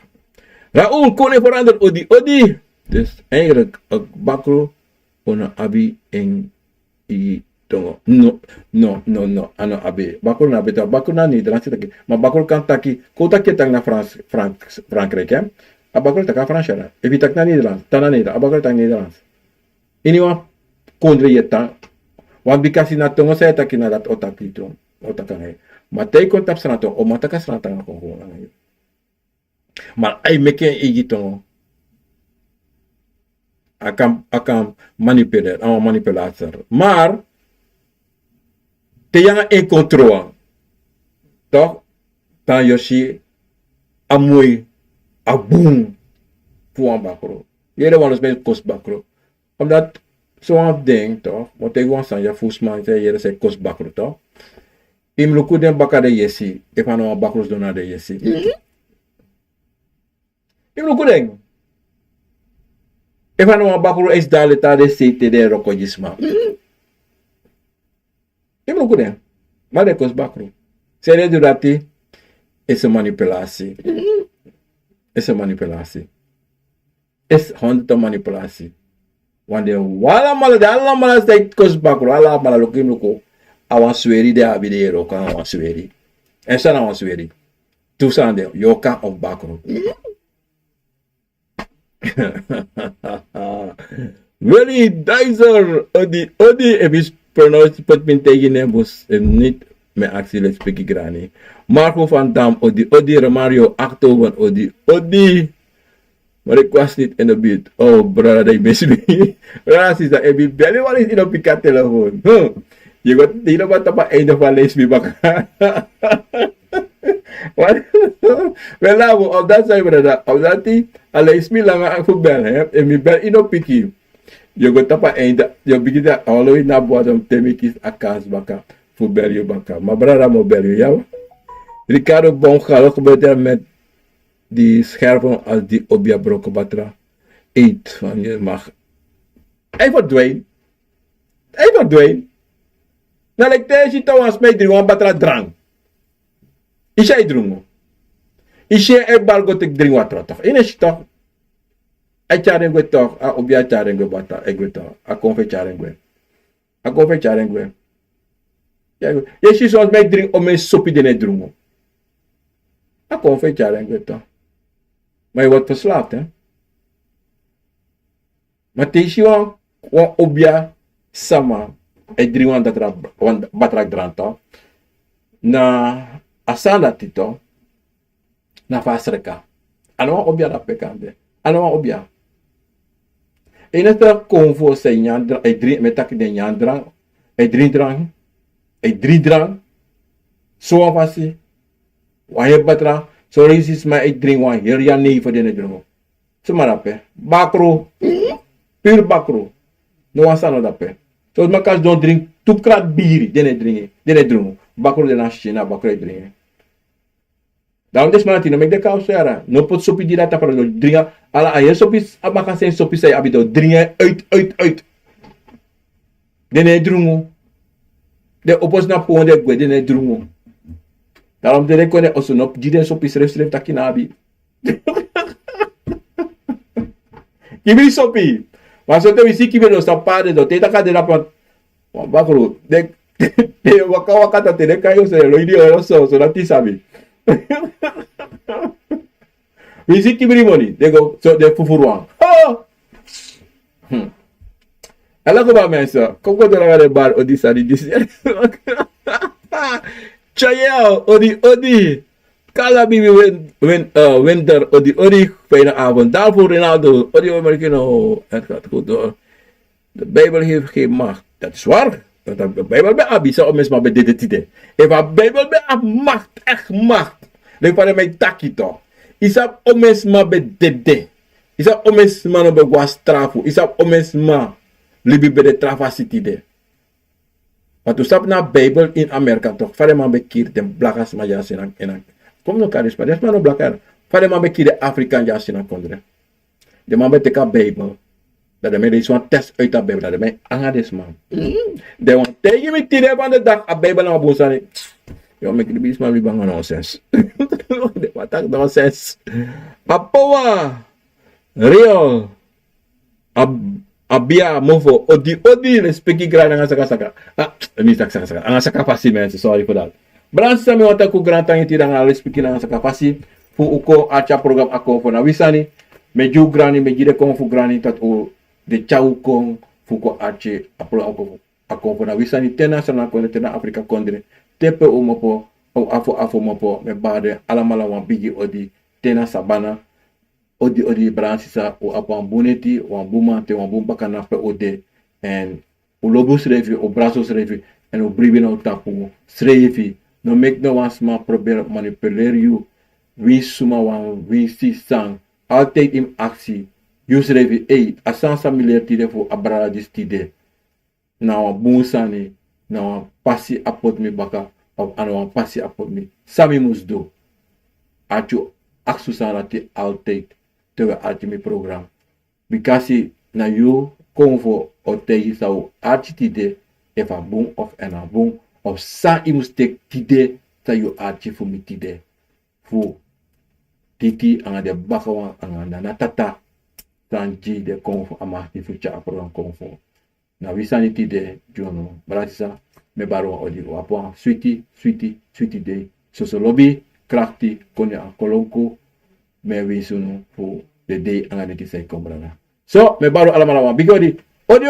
Raoul kon je veranderen Odi. Dus eigenlijk bakro ona abi en inki tongo. No. Ano abe. Bakul na beta. Bakul na Nederlands taki. Maar bakul kan taki. Kota ketang na Frankrijk, hè? Abakul taka Frans, ja. Ebi tak na Nederlands. Tana Nederlands. Abakul tak Nederlands. Iniwa kondre yeta. Want bikasi na tongo saya taki na dat otaki to. Otakang. Maar tay kontap sanato. O mataka sanatang ako ko lang. Maar ay meken igi tongo. Akam manipulator. Maar te yang in controle. Toch? Dan Yoshi amoei aboom voor een bakro. Jullie willen eens met kost bakro. Omdat zo'n ding toch? Want ik was aan je voetsman zei jullie zei kost bakro toch? Im luku den bakka de yesi. Ik van een bakro's doen naar de yesi. Im luku ding. Ik van een bakro is daar de city de rokojisma. Ik wil ook maar dat kost bakro. Zij doet dat is een manipulatie. Is 100% manipulatie. Want de allemaal dat kost bakro, allemaal lokim loko. Awan sweri de abidero kan awan sweri. En zijn awan sweri. Toestaan de yoka of bakro. Willy Dizer, Odi, ebis pronounced put min tegen hem was niet met actie let's speak grani. Marco van Dam, Odi, Romario, October, Odi. Maar ik was niet in de buurt. Oh, brother, ik mis me. Rasis, dat heb je belly wel eens in op je telefoon. Je gaat niet wat op het einde van lees me bakken. Wel nou, op dat zijn we dat. Op dat die, alle is mi lang aan voetbal, hè. En mi bel ino piki. Je gaat tapa einde, je begint dat alweer naar boven temikis akas baka. Voetbal je baka. Maar brada mo bel je, ja. Ricardo Bongalo gebeurt er met die scherven als die obja broken batra. Eet van je mag. Hij verdwijnt. Hij verdwijnt. Nou, ik denk je toch als mij drie, want batra drang. Is jij drungo? Is jij er balgo te drink water toch? En is toch? Hij charengwe toch? A obja charengwe bata. Ik weet toch? A konfe charengwe. A konfe charengwe. Je ziet zoals mij drink om mijn soppie de net drungo. A konfe charengwe toch? Maar je wordt verslaafd, hè? Maar tegen je wan obja sama. Ik drink wan dat batrak dranta. Na asana tito. Na fasreka. Ano wan obja dat pekande. Ano wan obja. En het er konvo se nyandra. Ik drink met tak de nyandra. Ik drink drang. Ik drink drang. Zo wan fasi. Wan je batra. So resist maar ik drink wan. Hier ja nee voor de drongo. Zo maar dat pe. Bakro. Puur bakro. No wan sano dat pe. So ma kas don drink. Tu krat biri. Dene drinken. Dene drongo. Bakro de na china. Bakro drinken. Daarom des manatino mek de kous era. No pot sopi di data para no dringa. Ala ayer sopi abaka sen sopi say abido dringa uit. Dene drungo. De opos na po de gwe dene drungo. Daarom de rekone oso no jiden sopi sref takinabi. Kibi sopi. Maar so te wisi kibi no sapade do te taka de rapon. Bakro de waka ta te de kayo se lo idio so lati sabi. Wisi kibiri moni, they go so de fufuruan. Oh! Ala ko ba mensa, koko de la bar odi sadi dis. Chayao odi. Kala bibi winter odi fijne avond. Daarvoor Ronaldo, odi Americano. Het gaat goed door. De Bijbel heeft geen macht. Dat is waar. De Bijbel bij Abi, zo mensen maar bij dit idee. De Bijbel bij macht, echt macht. Dan van mij taki toch. Isap omes ma be dede. Isap omes ma no be was trafu. Isap omes ma libi be de trafacity de. Maar tu sap na Bijbel in Amerika toch. Fare ma be kier de blakas ma jas in. Kom no karisma. Des ma no blakar. Fare ma be kier de Afrikaan jas in kondre. De ma be teka Bijbel. Dat de mij deze one test uit de Bijbel. Dat de mij anga des man. De one tegen me tien van de dag. A Bijbel na boosani. Yo, make the beast man be bang nonsense. What that nonsense? Apowa, real, abia mofo, odi respecti grana nga saka. Ah, mi saka. Nga saka pasi mensen, sorry for that. Brans sa mi wata ku granta ngi tira nga respecti nga saka pasi. Fu uko acha program ako fo na wisani. Meju grani mejide kong fu grani tat o de chau kong fu ko ache apolo ako fo na wisani tena sana ko tena Afrika kondre. Tepe umopo o afo mopo me bade alamala wan bigi odi tena sabana odi bransisa o apan buneti wan bumante wan bumbaka na pe ode en o lobo srevi o braso srevi en o bribi na o tapu srevi no make no wan sma probeer manipuleer you wie suma wan wie si sang altijd in actie you srevi asan samiler tide fu abrala distide na wan bunsani na wan pasi apot mi baka of aan wan pasi apot mi sami mus do atu aksu sanati altijd tewe ati mi program bikasi na you konvo o tegi sa ati tide efa bun of ena bun of sa imus tek tide sa you ati fu mi tide fu titi anga de bakawan anga na tata sanji de konvo ama di fu cha program konvo na wisani tide jono bratisa me baro odi wapo sweetie day so lobby krachti konya kolonko me wisunu fu de day anga neti sai kombrana so me baro alamala wa bigodi odi